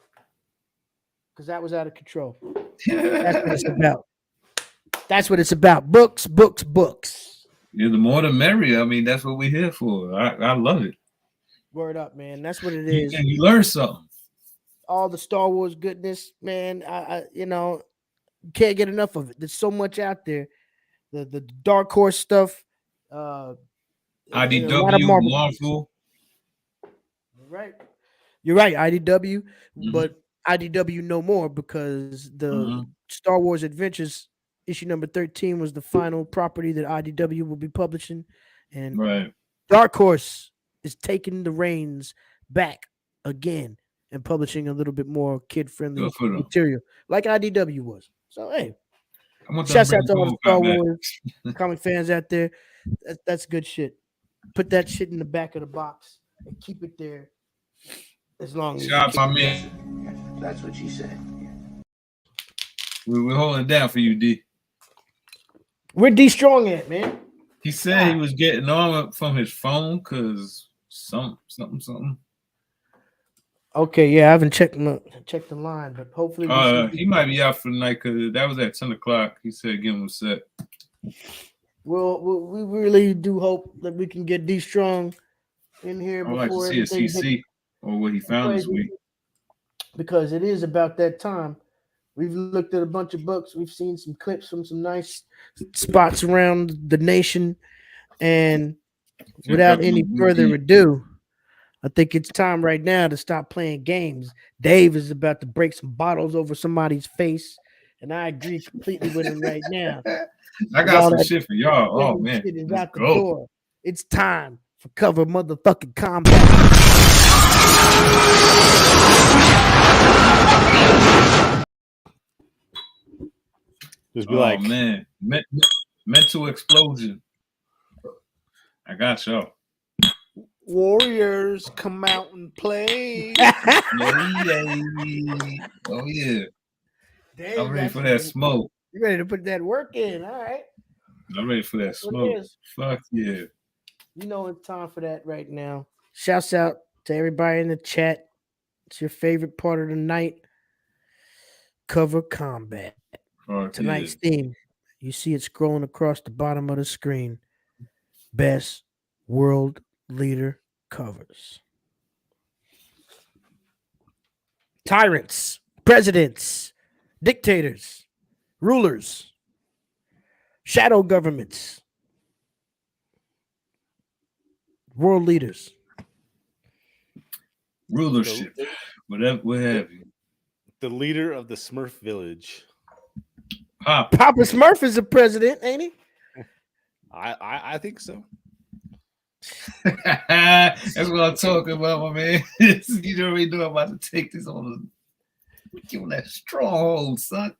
because that was out of control. That's what it's about. That's what it's about. Books, books, books. Yeah, the more the merrier. I mean, that's what we're here for. I love it. Word up, man. That's what it is. And you learn something. All the Star Wars goodness, man. I can't get enough of it. There's so much out there. The Dark Horse stuff. IDW, Marvel. Right. You're right, IDW, but IDW no more because the Star Wars Adventures issue number 13 was the final property that IDW will be publishing, and Dark Horse is taking the reins back again and publishing a little bit more kid-friendly material, like IDW was. So hey, Shouts out to all the Star Wars comic fans out there. That's good shit. Put that shit in the back of the box and keep it there as long as. Shout out, my man. Yes, that's what she said. We're holding it down for you, D. Where D Strong at, man? He said he was getting on from his phone because something. Okay, yeah, I haven't checked the line, but hopefully He might be out for the night because that was at 10 o'clock. He said give him a set. Well, we really do hope that we can get D Strong in here I'd like to see a CC or what he found this week. Because it is about that time. We've looked at a bunch of books. We've seen some clips from some nice spots around the nation. And without any further ado, I think it's time right now to stop playing games. Dave is about to break some bottles over somebody's face. And I agree completely with him right now. I got some shit for y'all. Oh, man. Shit is out the door. It's time for cover motherfucking combat. Just be like, man, mental explosion. I got y'all. Warriors come out and play. Oh yeah. Dave, I'm ready for that smoke. You ready to put that work in? All right. I'm ready for that smoke. Fuck yeah. You know it's time for that right now. Shouts out to everybody in the chat. It's your favorite part of the night. Cover combat. Tonight's theme. You see it scrolling across the bottom of the screen. Best world leader covers. Tyrants, presidents, dictators, rulers, shadow governments, world leaders, rulership, whatever, what have you. The leader of the Smurf village. Papa Smurf is the president, ain't he? I think so. That's what I'm talking about, my man. You already know I'm about to take this on. Give him that stronghold, son.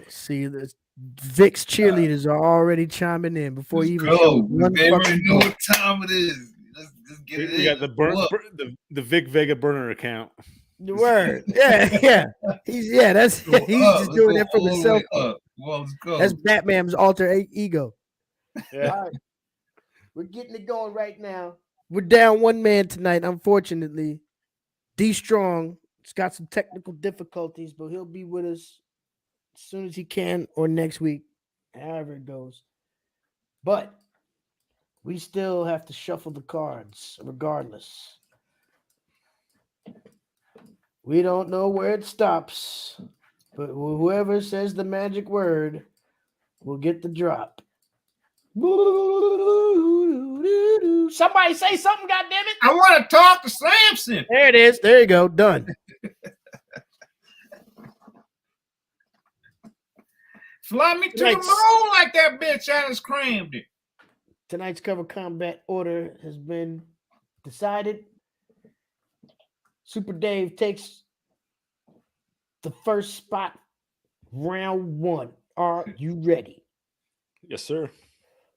See, the Vic's cheerleaders are already chiming in before you even go. They already know what time it is. Let's get it. We got the Vic Vega burner account. The word, yeah. He's just doing that for himself. Well, let's go. That's Batman's alter ego. Yeah. All right. We're getting it going right now. We're down one man tonight, unfortunately. D Strong. He's got some technical difficulties, but he'll be with us as soon as he can or next week, however it goes. But we still have to shuffle the cards regardless. We don't know where it stops, but whoever says the magic word will get the drop. Somebody say something, goddammit. I want to talk to Samson. There it is. There you go. Done. Fly me to the moon like that bitch Alice crammed it. Tonight's cover combat order has been decided. Super Dave takes the first spot. Round one. Are you ready? Yes, sir.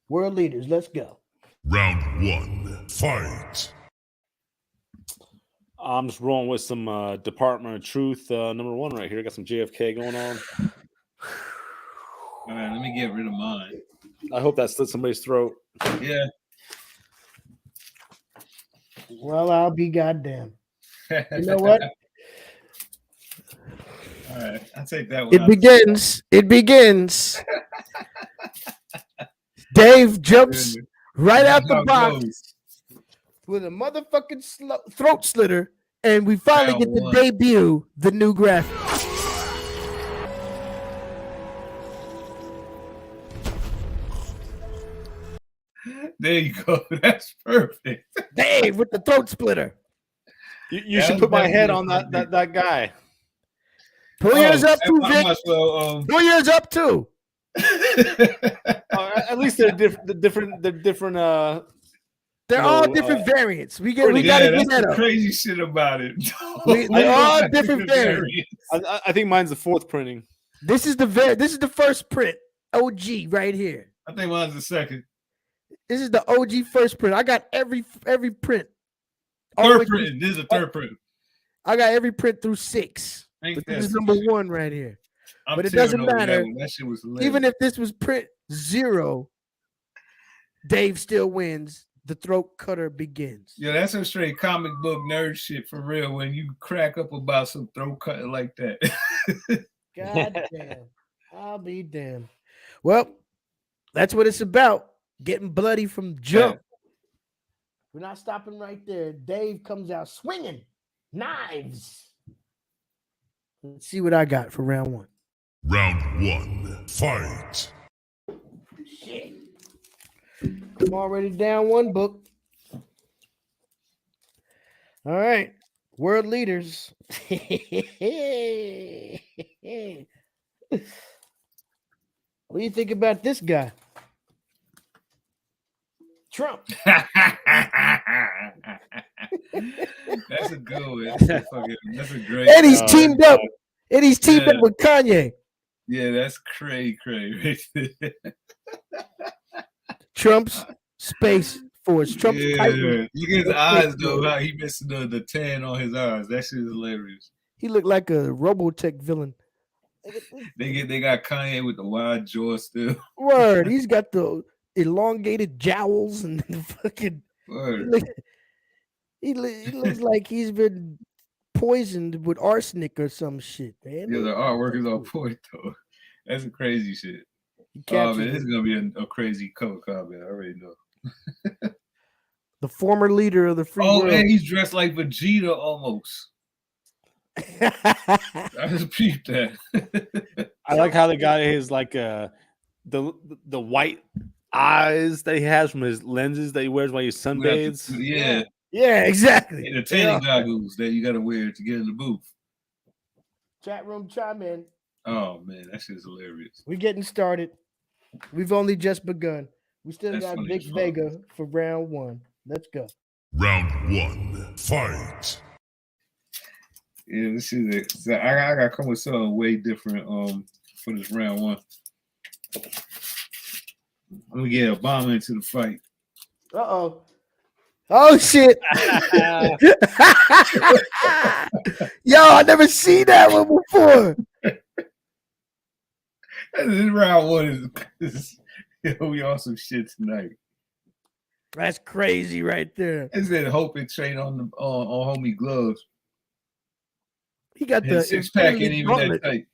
World leaders, let's go. Round one, fight. I'm just rolling with some Department of Truth number one right here. Got some JFK going on. All right, let me get rid of mine. I hope that slit somebody's throat. Yeah. Well, I'll be goddamn. You know what? All right, I'll take that one. It begins. Dave jumps right out the box with a motherfucking throat slitter, and we finally get to debut the new graphic. There you go. That's perfect. Dave with the throat splitter. You should put my head on that guy. Pull yours up too, Vic. Pull yours up too. At least they're different. They're all different variants. We gotta get that up. Crazy shit about it. They're all different variants. I think mine's the fourth printing. This is the first print OG right here. I think mine's the second. This is the OG first print. I got every print. All the way Third print. This is a third print. I got every print through 6. Ain't But that this is some number shit? 1 right here. I'm But it tearing doesn't over matter. That one. That shit was hilarious. Even if this was print 0, Dave still wins. The throat cutter begins. Yeah, that's some straight comic book nerd shit for real. When you crack up about some throat cutting like that. God damn. I'll be damned. Well, that's what it's about. Getting bloody from jump. We're not stopping right there. Dave comes out swinging knives. Let's see what I got for round 1. Round 1. Fight. Shit. I'm already down 1 book. All right. World leaders. What do you think about this guy? Trump. That's a good one. That's a great. And he's teamed up. And he's teamed up with Kanye. Yeah, that's cray. Trump's Space Force. Trump's Titan. You get his eyes though. How he missing the tan on his eyes. That shit is hilarious. He looked like a Robotech villain. They got Kanye with the wide jaw still. Word. He's got the elongated jowls and the fucking. Word. He looks like he's been poisoned with arsenic or some shit, man. Yeah, the artwork is on point though. That's some crazy shit. Oh man, this is gonna be a crazy cover comment. I already know. The former leader of the free world. Oh, and he's dressed like Vegeta almost. I just peeped that. I like how the guy is like the white eyes that he has from his lenses that he wears while he sunbathes. Yeah, exactly. And the tanning goggles that you gotta wear to get in the booth. Chat room chime in. Oh man, that shit's hilarious. We're getting started. We've only just begun. We still got Vic Vega for round 1. Let's go. Round 1. Fight. Yeah, this is it. So I gotta come with something way different for this round 1. I'm gonna get Obama into the fight. Uh-oh. Oh shit. Yo, I never seen that one before. This round 1 is we on some shit tonight. That's crazy right there. It said hope it train on homie gloves. He got the 6-pack ain't even that tight.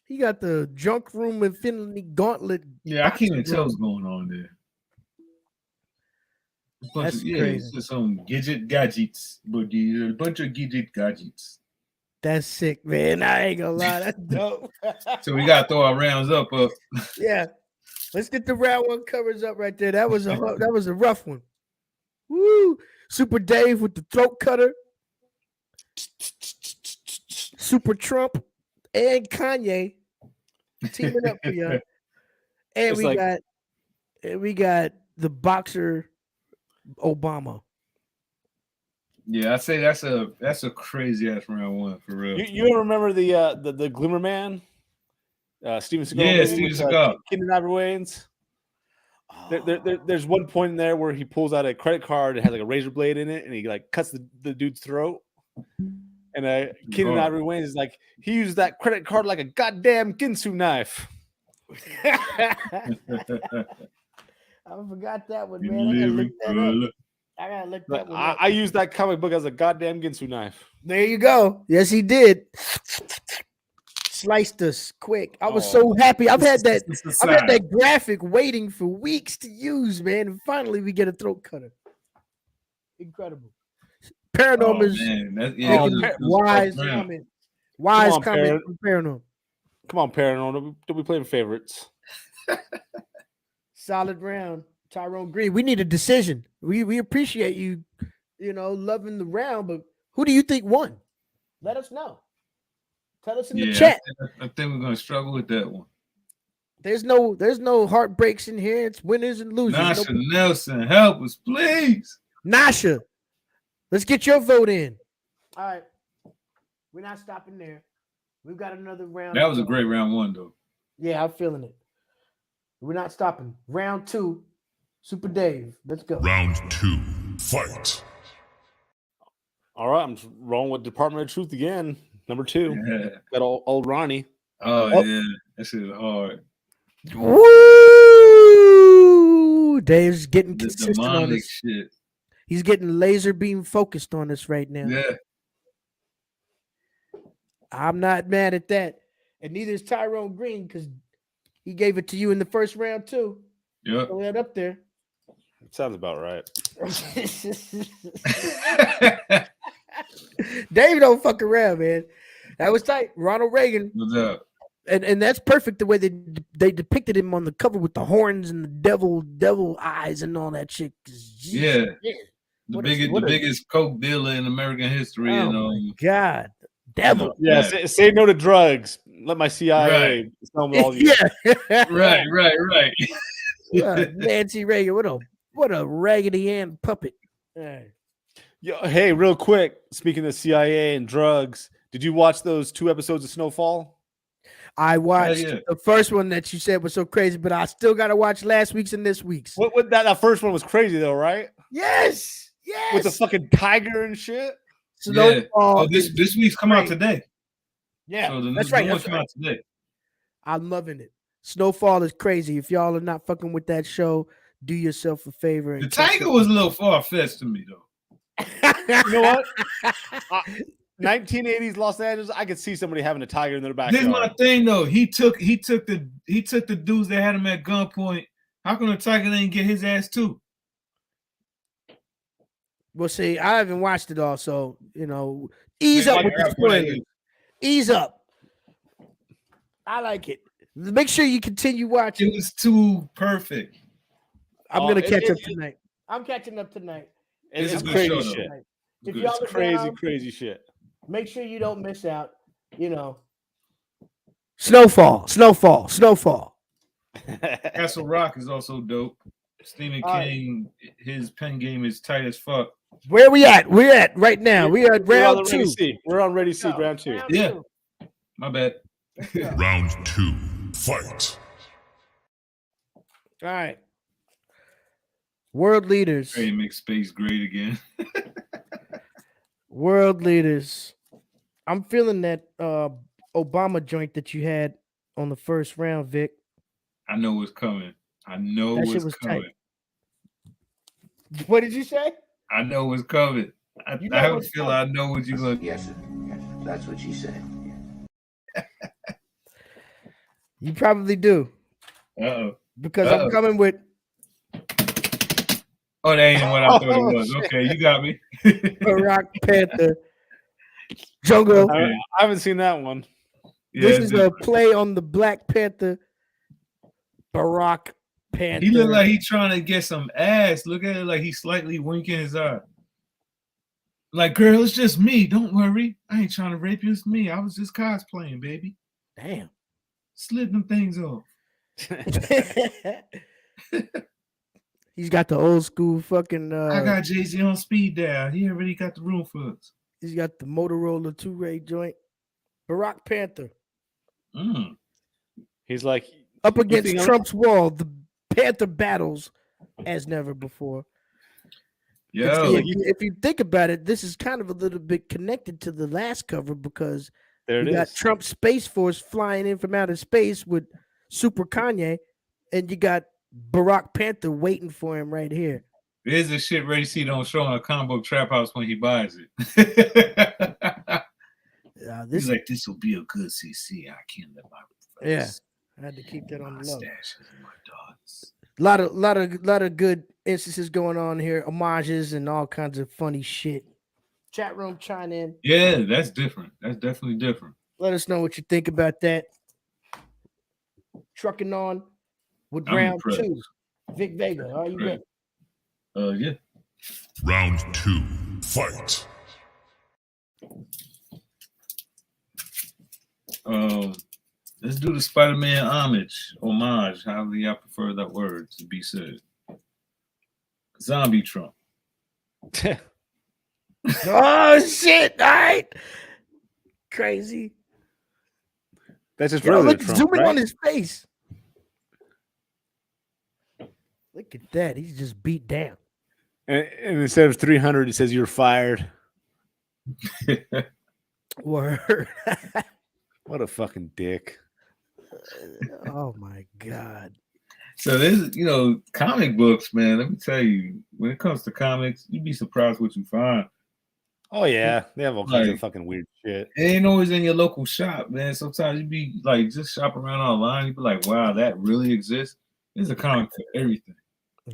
He got the junk room infinity gauntlet. Yeah, I can't even tell what's going on there. That's crazy. It's just some gadgets, but a bunch of gadgets. That's sick, man. I ain't gonna lie, that's dope. So we gotta throw our rounds up. Yeah, let's get the round 1 covers up right there. That was a rough one. Woo! Super Dave with the throat cutter. Super Trump and Kanye teaming up for you. And we got the boxer Obama. Yeah, I'd say that's a crazy ass round 1 for real. You remember the Glimmer Man? Steven Seagal. Yeah, Steven Seagal. Kenan Ivory Wayans. There's one point in there where he pulls out a credit card and has like a razor blade in it, and he like cuts the dude's throat. And Kenan Ivory Wayans is like, he used that credit card like a goddamn Ginsu knife. I forgot that one, man. I gotta look that one up. I used that comic book as a goddamn Ginsu knife. There you go. Yes, he did. Sliced us quick. I was so happy. I've had that graphic waiting for weeks to use, man. And finally we get a throat cutter. Incredible. Paranormal wise comment. Wise comment from Paranormal. Come on, Paranormal. Don't be playing favorites. Solid round. Tyrone Green. We need a decision. We appreciate you, loving the round, but who do you think won? Let us know. Tell us in the chat. I think we're gonna struggle with that one. There's no heartbreaks in here. It's winners and losers. Nasha Nelson, help us, please. Nasha, let's get your vote in. All right. We're not stopping there. We've got another round. That was a great round 1, though. Yeah, I'm feeling it. We're not stopping. Round 2, Super Dave. Let's go. Round 2, fight. All right, I'm rolling with Department of Truth again. Number 2. Yeah. Got old Ronnie. Oh, yeah. That shit is hard. Woo! Dave's getting The consistent on demonic this. shit. He's getting laser beam focused on us right now. Yeah. I'm not mad at that. And neither is Tyrone Green because he gave it to you in the first round too. Yep. Throw that up there. Sounds about right. Dave don't fuck around, man. That was tight. Ronald Reagan. No doubt. And that's perfect the way they depicted him on the cover with the horns and the devil eyes and all that shit. Yeah. The biggest coke dealer in American history. Oh my God. Devil. Yeah, say no to drugs. Let my CIA tell me all these. Yeah. Right. Nancy Reagan. What a Raggedy Ann puppet. Right. Yo, hey, real quick, speaking of CIA and drugs, did you watch those 2 episodes of Snowfall? I watched the first one that you said was so crazy, but I still got to watch last week's and this week's. What that first one was crazy though, right? Yes. With the fucking tiger and shit. Snowfall. Oh, this week's come out today. Yeah, so that's right. That's right. Out today. I'm loving it. Snowfall is crazy. If y'all are not fucking with that show, do yourself a favor. The tiger was a little far-fetched to me though. You know what? 1980s Los Angeles, I could see somebody having a tiger in their backyard. This is my thing though. He took the dudes that had him at gunpoint. How come the tiger didn't get his ass too? Well, see, I haven't watched it all, so ease up with the spoilers. Ease up. I like it. Make sure you continue watching. It was too perfect. I'm gonna catch up tonight. I'm catching up tonight. It's crazy shit. If y'all it's crazy shit. Make sure you don't miss out. Snowfall. Castle Rock is also dope. Stephen King, his pen game is tight as fuck. Where we at? We're at right now. We are at round 2. We're on Ready Seek, round 2. Yeah. My bad. Round 2, fight. All right. World leaders. Hey, make space great again. World leaders. I'm feeling that Obama joint that you had on the first round, Vic. I know what's coming. That shit was coming. Tight. What did you say? I know what's coming. I have a feeling I know what you're going to. Yes, sir. Yes, that's what she said. You probably do. Uh-oh. Because I'm coming with. Oh, that ain't what I thought it was. Shit. Okay, you got me. Barack Panther. Jungle. I haven't seen that one. Yeah, this is a play on the Black Panther. Barack Panther. He look like he's trying to get some ass. Look at it like he's slightly winking his eye. Like, girl, it's just me. Don't worry. I ain't trying to rape you. It's me. I was just cosplaying, baby. Damn. Slid them things off. He's got the old school fucking. I got Jay-Z on speed dial. He already got the room for us. He's got the Motorola 2-ray joint. Barack Panther. He's like up against Trump's wall. The Panther battles as never before. Yeah. If you think about it, this is kind of a little bit connected to the last cover because you got Trump Space Force flying in from outer space with Super Kanye, and you got Barack Panther waiting for him right here. There's a shit Ready See don't show in a comic book trap house when he buys it. He's like, this will be a good CC. I can't let my face. I had to keep that on the low. My lot of good instances going on here, homages and all kinds of funny shit. Chat room chime in. Yeah, that's different. That's definitely different. Let us know what you think about that. Trucking on with round 2. Vic Vega, are you ready? Yeah. Round 2, fight. Let's do the Spider-Man homage, however y'all prefer that word to be said. Zombie Trump. Oh shit! All right, crazy. That's just really zoom in on his face. Look at that. He's just beat down. And instead of 300, it says you're fired. Word. What a fucking dick. Oh my God. So there's, comic books, man. Let me tell you, when it comes to comics, you'd be surprised what you find. Oh yeah, they have all kinds of fucking weird shit. It ain't always in your local shop, man. Sometimes you be like, just shop around online. You be like, wow, that really exists. There's a comic for everything.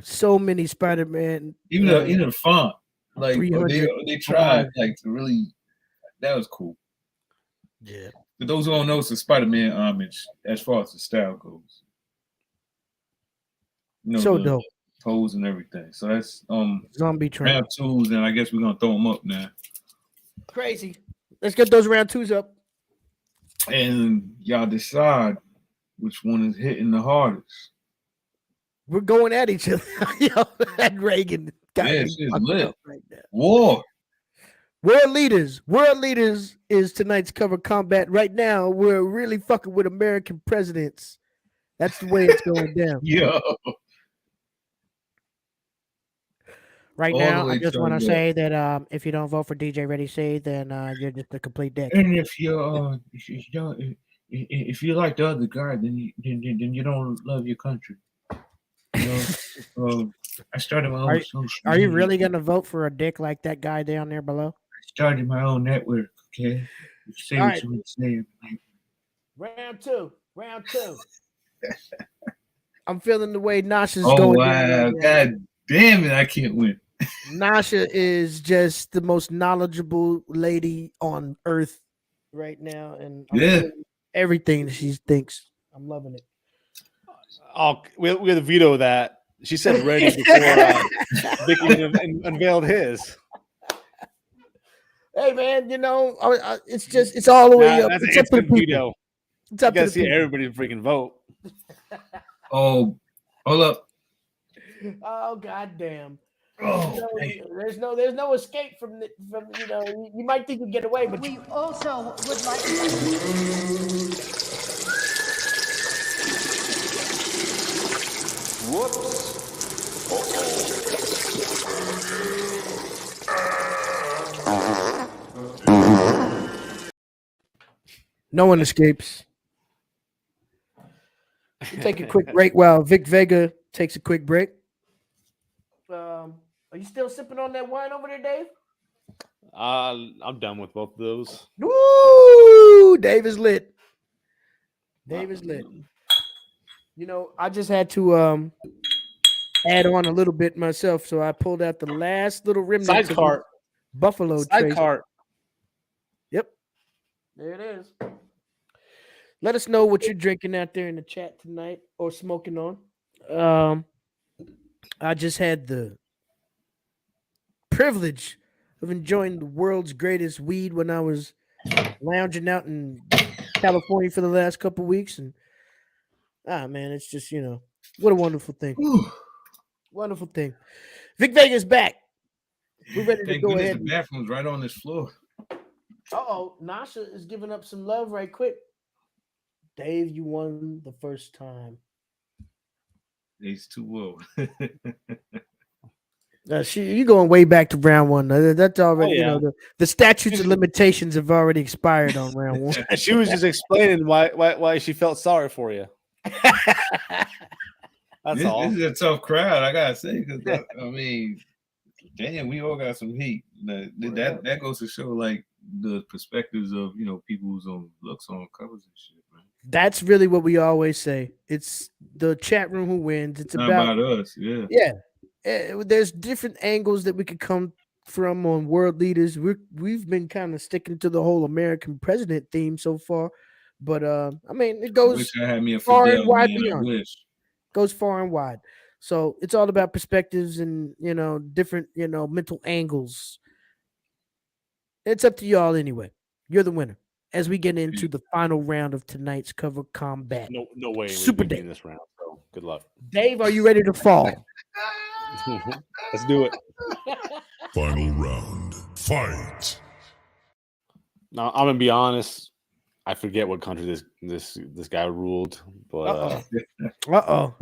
So many Spider-Man. Even the font, like 300. they tried like to really. That was cool. Yeah. For those who don't know, it's a Spider-Man homage as far as the style goes. So the dope. Toes and everything. So that's Zombie Train. round twos, and I guess we're gonna throw them up now. Crazy. Let's get those round twos up. And y'all decide which one is hitting the hardest. We're going at each other. Yo, that Reagan got me It's fucked lit. up right now. War. World Leaders. World Leaders is tonight's cover combat. Right now, we're really fucking with American presidents. That's the way it's going down. Yo. Right All the now, I way just want to turned say that if you don't vote for DJ Ready C, then you're just a complete dick. And if you if you like the other guy, then you don't love your country. I started my own social Are you media. really gonna vote for a dick like that guy down there below? I started my own network. Okay, you say All what right. you want to say. Round two. I'm feeling the way Nasha's Oh going. wow! God damn it! I can't win. Nasha is just the most knowledgeable lady on earth right now, and I'm Yeah. feeling everything that she thinks. I'm loving it. We have to veto that. She said ready before Vicky unveiled his. Hey man, it's all the way up. That's It's an up to the instant people. veto. It's up You to gotta the see people. everybody freaking vote. Oh, hold up. Oh goddamn! Oh, There's no escape from you might think you get away, but We also would like no one escapes. We'll take a quick break while Vic Vega takes a quick break. Are you still sipping on that wine over there, Dave? I'm done with both of those. Woo! Dave is lit. Dave is lit. I just had to add on a little bit myself, so I pulled out the last little remnants of Sidecar. Buffalo Trace. Sidecar. Yep. There it is. Let us know what you're drinking out there in the chat tonight or smoking on. I just had the privilege of enjoying the world's greatest weed when I was lounging out in California for the last couple weeks, and man, it's just what a wonderful thing. Wonderful thing. Vic Vega's back. We're ready to thank go goodness ahead. the bathroom's right on this floor. Nasha is giving up some love right quick. Dave, you won the first time. He's too low. You going way back to round one. That's already, the statutes of limitations have already expired on round one. She was just explaining why she felt sorry for you. That's all. This is a tough crowd, I gotta say. Because I mean, damn, we all got some heat. That goes to show like the perspectives of people who's on looks on covers and shit, man. That's really what we always say. It's the chat room who wins. It's Not about us, yeah. Yeah. There's different angles that we could come from on world leaders. We've been kind of sticking to the whole American president theme so far, but I mean it goes Wish I had me a far Fidel, and wide man, I beyond. wish. Goes far and wide. So it's all about perspectives and different mental angles. It's up to y'all anyway. You're the winner as we get into the final round of tonight's cover combat. No way. Super we're Dave. in this round. So good luck. Dave, are you ready to fall? Let's do it. Final round. Fight. Now I'm gonna be honest. I forget what country this guy ruled, but Uh-oh.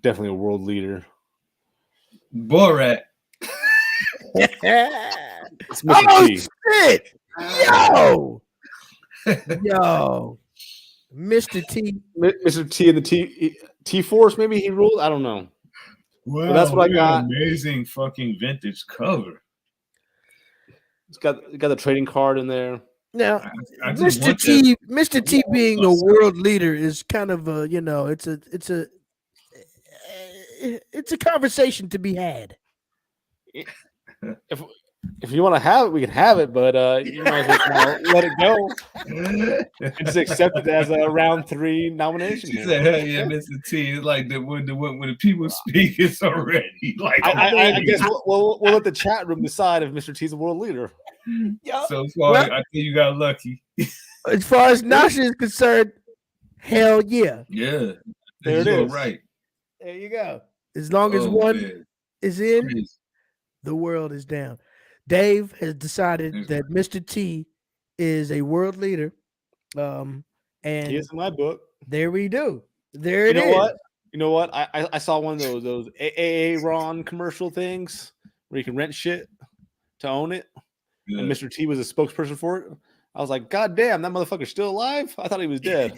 definitely a world leader. Borat. It's Mr. Oh T. shit! Yo, Mr. T. Mr. T and the T Force. Maybe he ruled. I don't know. Wow, But that's what I got. Amazing fucking vintage cover. It's got the trading card in there. Now, I just Mr. want T, that. Mr. T being a world leader is kind of a, it's a conversation to be had. If you want to have it, we can have it, but you might as well let it go and just accept it as a round 3 nomination. She said, "Hell yeah, Mr. T." It's like when the people speak, it's already like. I guess we'll let the chat room decide if Mr. T's a world leader. So far, I think you got lucky. As far as Nasha is concerned, hell yeah. Yeah, There it is. Right. There you go. As long as one man. is in, Crazy. the world is down. Dave has decided that Mr. T is a world leader. And He is in my book. there we do. There it is. You know what? I saw one of those Ron commercial things where you can rent shit to own it. Yeah. And Mr. T was a spokesperson for it. I was like, God damn, that motherfucker's still alive? I thought he was dead.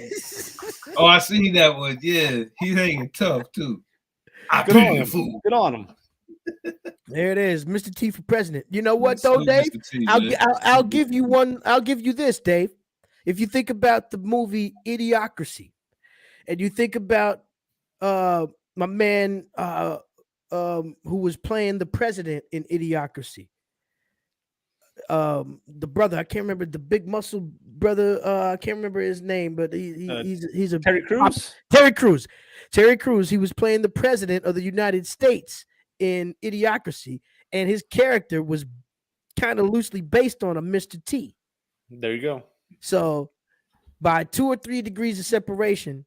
Oh, I seen that one. Yeah, he's hanging tough too. Good on him. Good on him. There it is, Mr. T for president. You know what, So though, Dave? Mr. T, I'll give you one. I'll give you this, Dave. If you think about the movie Idiocracy, and you think about my man who was playing the president in Idiocracy, the brother, I can't remember, the big muscle brother, I can't remember his name, but he's a Terry Crews. Terry Crews. He was playing the president of the United States in Idiocracy, and his character was kind of loosely based on a Mr. T. There you go. So by 2 or 3 degrees of separation,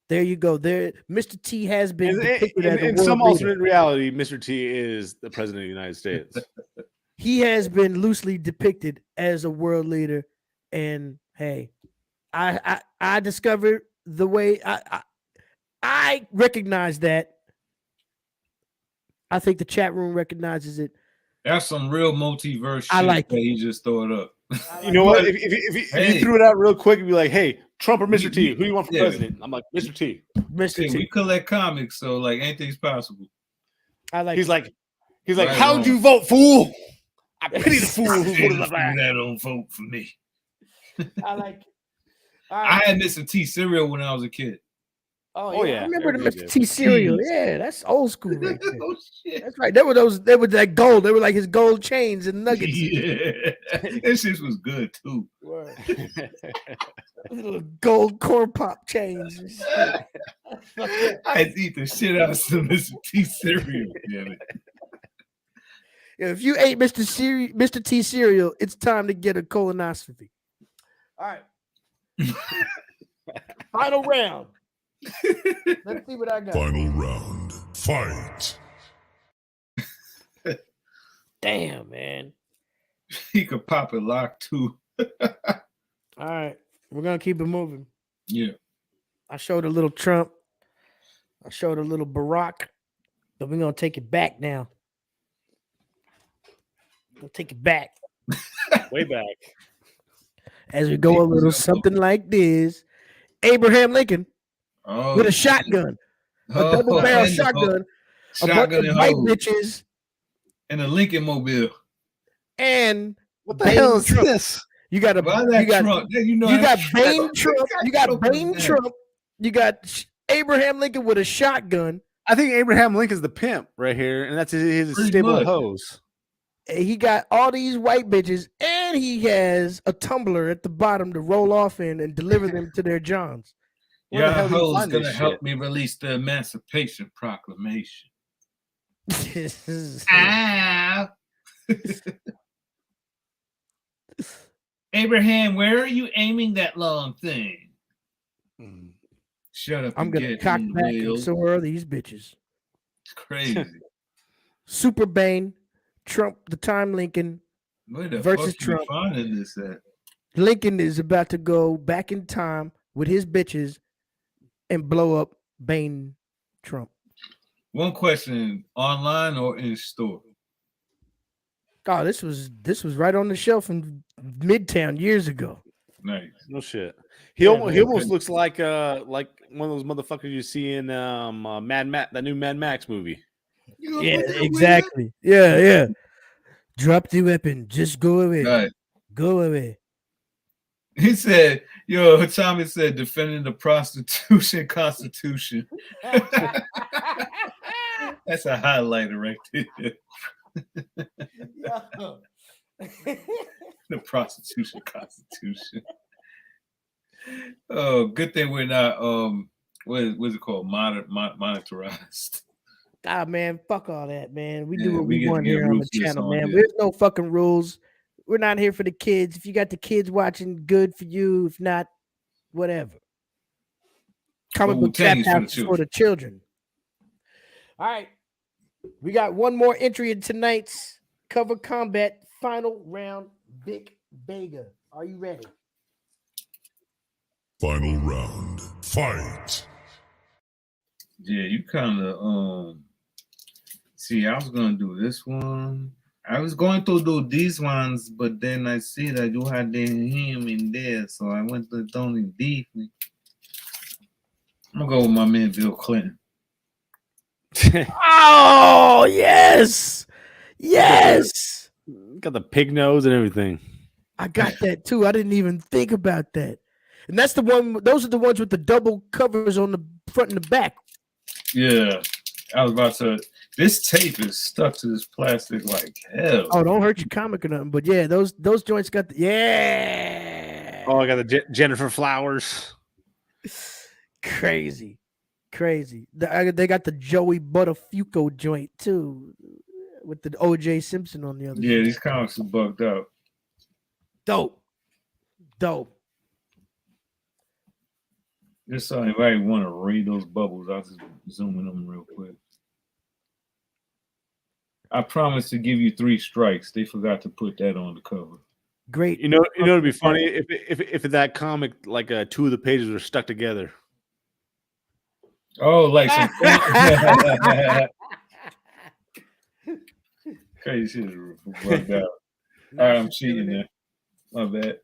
there you go. There, Mr. T has been depicted as a in world some leader. alternate reality, Mr. T is the president of the United States. He has been loosely depicted as a world leader, and hey, I discovered the way I recognize that. I think the chat room recognizes it. That's some real multiverse shit. I like that it. he just throw it up. You know what? If you threw it out real quick and be like, "Hey, Trump or Mr. T, who do you want for president?" I'm like, "Mr. T." Mr. T. We collect comics, so like anything's possible. I like. He's like, Right "How'd on. you vote, fool?" I pity the fool who voted like that. That don't vote for me. I like. I had Mr. T cereal when I was a kid. Oh yeah, I remember the everybody Mr. did. T cereal. Yeah, that's old school right there. Oh shit. That's right. They were that gold. They were like his gold chains and nuggets. Yeah, that shit was good too. Little gold corn pop chains. and shit. I eat the shit out of some Mr. T cereal. Damn it. Yeah, if you ate Mr. T cereal, it's time to get a colonoscopy. All right. Final round. Let's see what I got. Final round. Fight. Damn, man. He could pop it lock too. All right. We're going to keep it moving. Yeah. I showed a little Trump. I showed a little Barack. But we're going to take it back now. We'll take it back. Way back. As we go a little something like this. Abraham Lincoln with a shotgun. A double barrel shotgun. A bunch of white bitches. And a Lincoln Mobile. And What the hell is this? You got Trump. You got Bane Trump. You got Bane Trump. You got Abraham Lincoln with a shotgun. I think Abraham Lincoln's the pimp right here, and that's his Pretty stable much. of hoes. He got all these white bitches, and he has a tumbler at the bottom to roll off in and deliver them to their Johns. Where the Yeah, hell do you hoes find gonna this help shit? me release the Emancipation Proclamation. Abraham, where are you aiming that long thing? Shut up. I'm and gonna get cock in the back, wheel. and so are these bitches. It's crazy. Super Bane, Trump, the time Lincoln. Where the Versus fuck you Trump. finding this at? Lincoln is about to go back in time with his bitches and blow up Bane Trump. One question: online or in store? Oh, this was right on the shelf in Midtown years ago. Nice. No shit. He Yeah, almost looks like one of those motherfuckers you see in Mad Max, that new Mad Max movie. Yeah, exactly. Yeah. Drop the weapon. Just go away. Right. Go away. He said, "Yo, Tommy said defending the prostitution constitution." That's a highlighter right there. The prostitution constitution. Oh, good thing we're not what's it called? Monitorized. Ah, man, fuck all that, man. We Yeah, do what we we get want to get here on the ruthless channel, on man. here. There's no fucking rules. We're not here for the kids. If you got the kids watching, good for you. If not, whatever. Comic book trap house is for the children. All right. We got one more entry in tonight's cover combat final round. Big Vega. Are you ready? Final round. Fight. Yeah, you kind of see, I was gonna do this one. I was going to do these ones, but then I see that you had him in there, so I went to Tony D. I'm gonna go with my man Bill Clinton. Oh, yes. Yes. Got the pig nose and everything. I got that too. I didn't even think about that. And that's the one, those are the ones with the double covers on the front and the back. Yeah, I was about to. This tape is stuck to this plastic like hell. Oh, don't hurt your comic or nothing. But yeah, those joints got the, yeah. Oh, I got the Jennifer Flowers. Crazy. They got the Joey Buttafuoco joint too, with the OJ Simpson on the other. Yeah, side. these comics are bugged out. Dope. Just so anybody want to read those bubbles, I'll just zoom in them real quick. I promised to give you 3 strikes. They forgot to put that on the cover. Great. You know, it'd be funny if that comic, like 2 of the pages were stuck together. Oh, like some crazy shit bugged out. All right, I'm cheating there. My bad.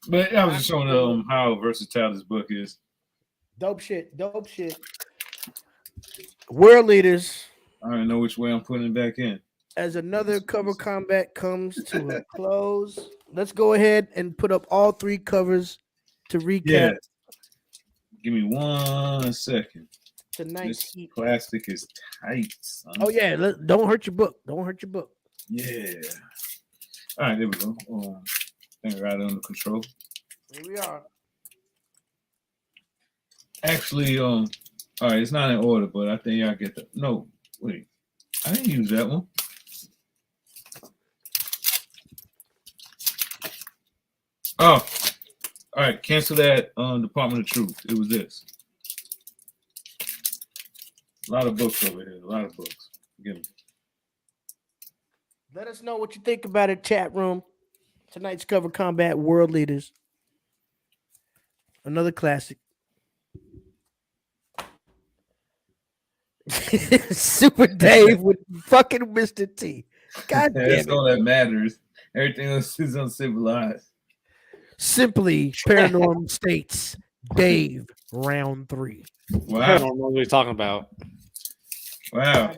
But I was just showing them how versatile this book is. Dope shit. World leaders. I don't know which way I'm putting it back in. As another cover combat comes to a close, let's go ahead and put up all 3 covers to recap. Yeah. Give me 1 second. Tonight's This plastic is tight, son. Oh yeah, don't hurt your book. Yeah. All right, there we go. I think I got it under control. Here we are. Actually, all right, it's not in order, but I think I get the. No, wait, I didn't use that one. Oh, all right, cancel that. Department of Truth. It was this. A lot of books over here. A lot of books. Give me. Let us know what you think about it, chat room. Tonight's cover combat, World Leaders. Another classic. Super Dave with fucking Mr. T. God damn That's it. all that matters. Everything else is uncivilized. Simply Paranormal States. Dave, round 3. I Wow. don't know what he's talking about. Wow.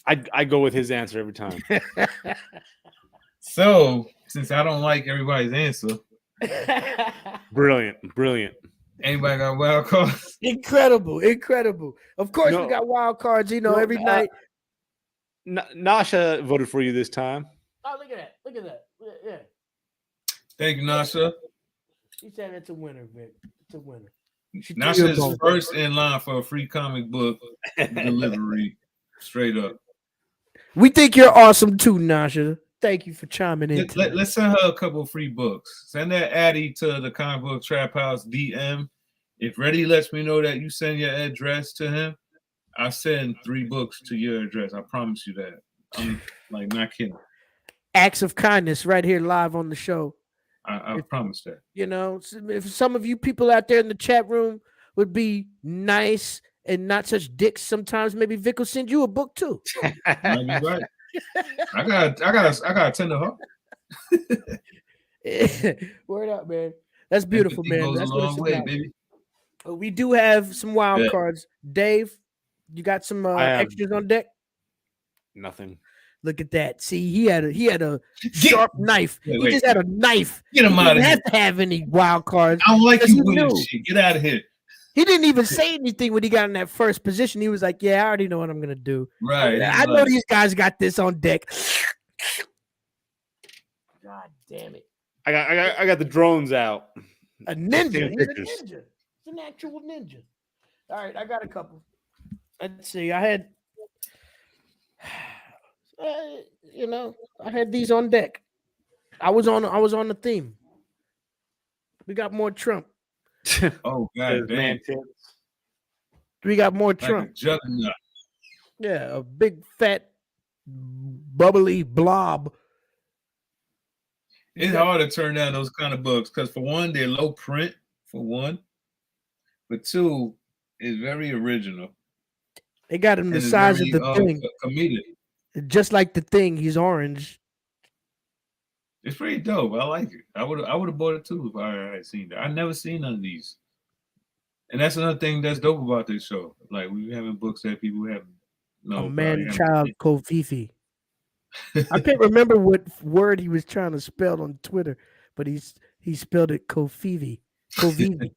I go with his answer every time. So, since I don't like everybody's answer, Brilliant. anybody got wild cards? Incredible. Of course, we got wild cards, every night. Nasha voted for you this time. Oh, look at that. Yeah. Thank you, Nasha. She said it's a winner, Vic. It's a winner. Nasha is first in line for a free comic book delivery. Straight up. We think you're awesome too, Nasha. Thank you for chiming in. Let's send her a couple of free books. Send that Addy to the Comic Book Trap House DM. If Reddy lets me know that you send your address to him, I send 3 books to your address. I promise you that. I'm like not kidding. Acts of kindness right here live on the show. I promise that. If some of you people out there in the chat room would be nice and not such dicks, sometimes maybe Vic will send you a book too. Might be right. I got a tender heart. Word up, man. That's beautiful, Empathy man. goes That's a what it's long way, about. baby. We do have some wild Yeah. cards. Dave, you got some I have- extras on deck? Nothing. Look at that. See, he had a sharp knife. Wait, he wait, just had a knife. Get him He out didn't of here. have to have any wild cards. I don't like because you he winning knew. shit. Get out of here. He didn't even say anything when he got in that first position. He was like, "Yeah, I already know what I'm gonna do. Right. I know these guys got this on deck." God damn it! I got the drones out. A ninja. Taking He's a pictures. ninja. He's an actual ninja. All right, I got a couple. Let's see. I had, I had these on deck. I was on the theme. We got more Trump. Oh god damn. We got more Like Trump. a juggernaut. Yeah, a big fat bubbly blob. It's hard to turn down those kind of books because for one, they're low print, for one. But two, it's very original. They got him the and it's size very, of the thing. comedic. Just like the thing, he's orange. It's pretty dope. I like it. I would have bought it too if I had seen that. I never seen none of these. And that's another thing that's dope about this show. Like we having books that people haven't A man-child Kofifi. I can't remember what word he was trying to spell on Twitter, but he spelled it Kofivi. Kovivi.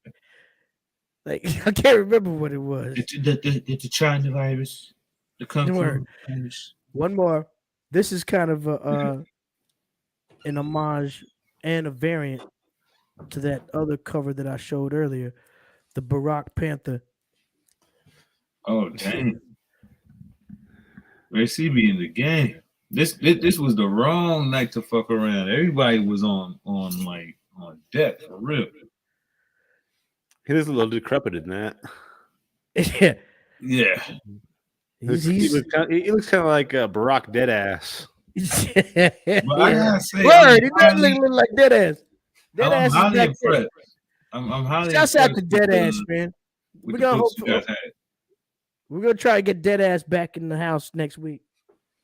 Like I can't remember what it was. The China virus. The Kung Fu virus. One more. This is kind of an homage and a variant to that other cover that I showed earlier, the Barack Panther. Oh damn! Where's CB in the game? This was the wrong night to fuck around. Everybody was on deck for real. He was a little decrepit in that. Yeah. Yeah. He looks kind of like Barack Deadass. But I gotta say, Word, he does look like Deadass. Deadass is highly back impressed. there. I'm highly Shouts impressed out to Deadass, man. with We're the gonna books hope you guys had. we're gonna try to get Deadass back in the house next week.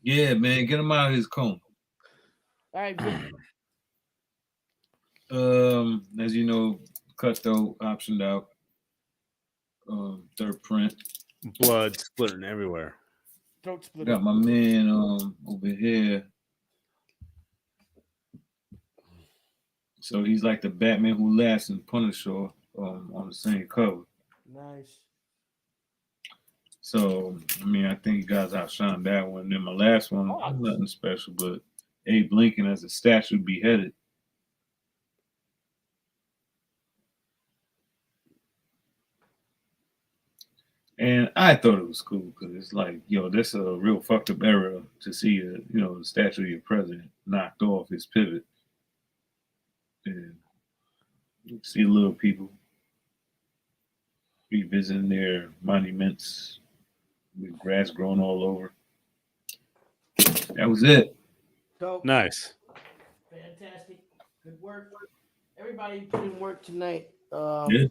Yeah, man, get him out of his coma. All right, Vic. As you know, Cutthroat optioned out. Third print. Blood splitting everywhere. Throat split. Got my man over here. So he's like the Batman Who Laughs and Punisher on the same cover. Nice. So I mean, I think you guys outshined that one. Then my last one, nothing special, but Abe Lincoln as a statue beheaded. And I thought it was cool because it's like, this is a real fucked up era to see the statue of your president knocked off his pivot. And you see little people revisiting their monuments with grass growing all over. That was it. Dope. Nice. Fantastic. Good work. Everybody put in work tonight. Yeah.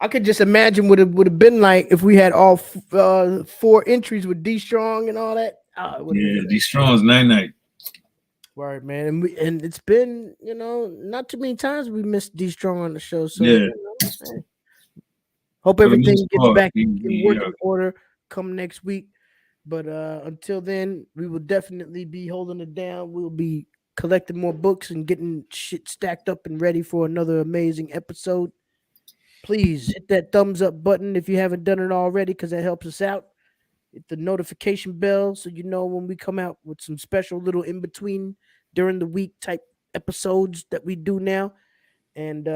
I could just imagine what it would have been like if we had all 4 entries with D Strong and all that. Yeah, D Strong's night. Right, man. And it's been, not too many times we missed D Strong on the show. So Yeah. Hope everything gets back in in working order come next week. But until then, we will definitely be holding it down. We'll be collecting more books and getting shit stacked up and ready for another amazing episode. Please hit that thumbs up button if you haven't done it already, because that helps us out. Hit the notification bell so you know when we come out with some special little in between during the week type episodes that we do now. And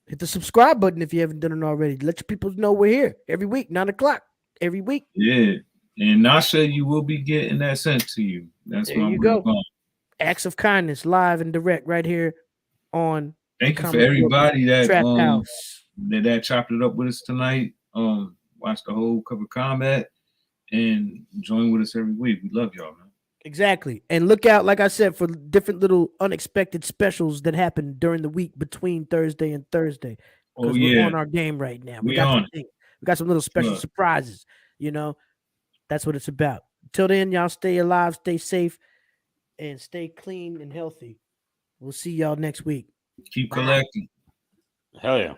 hit the subscribe button if you haven't done it already. Let your people know we're here every week, 9:00 every week. Yeah. And Nasha, you will be getting that sent to you. That's There my you go. Acts of kindness, live and direct, right here on. Thank you for everybody that Trap House. that chopped it up with us tonight. Watch the whole cover combat and join with us every week. We love y'all, man. Exactly. And look out, like I said, for different little unexpected specials that happen during the week between Thursday and Thursday. Because we're on our game right now. We got We got some little special surprises. You know, that's what it's about. Till then, y'all stay alive, stay safe, and stay clean and healthy. We'll see y'all next week. Keep collecting. Hell yeah.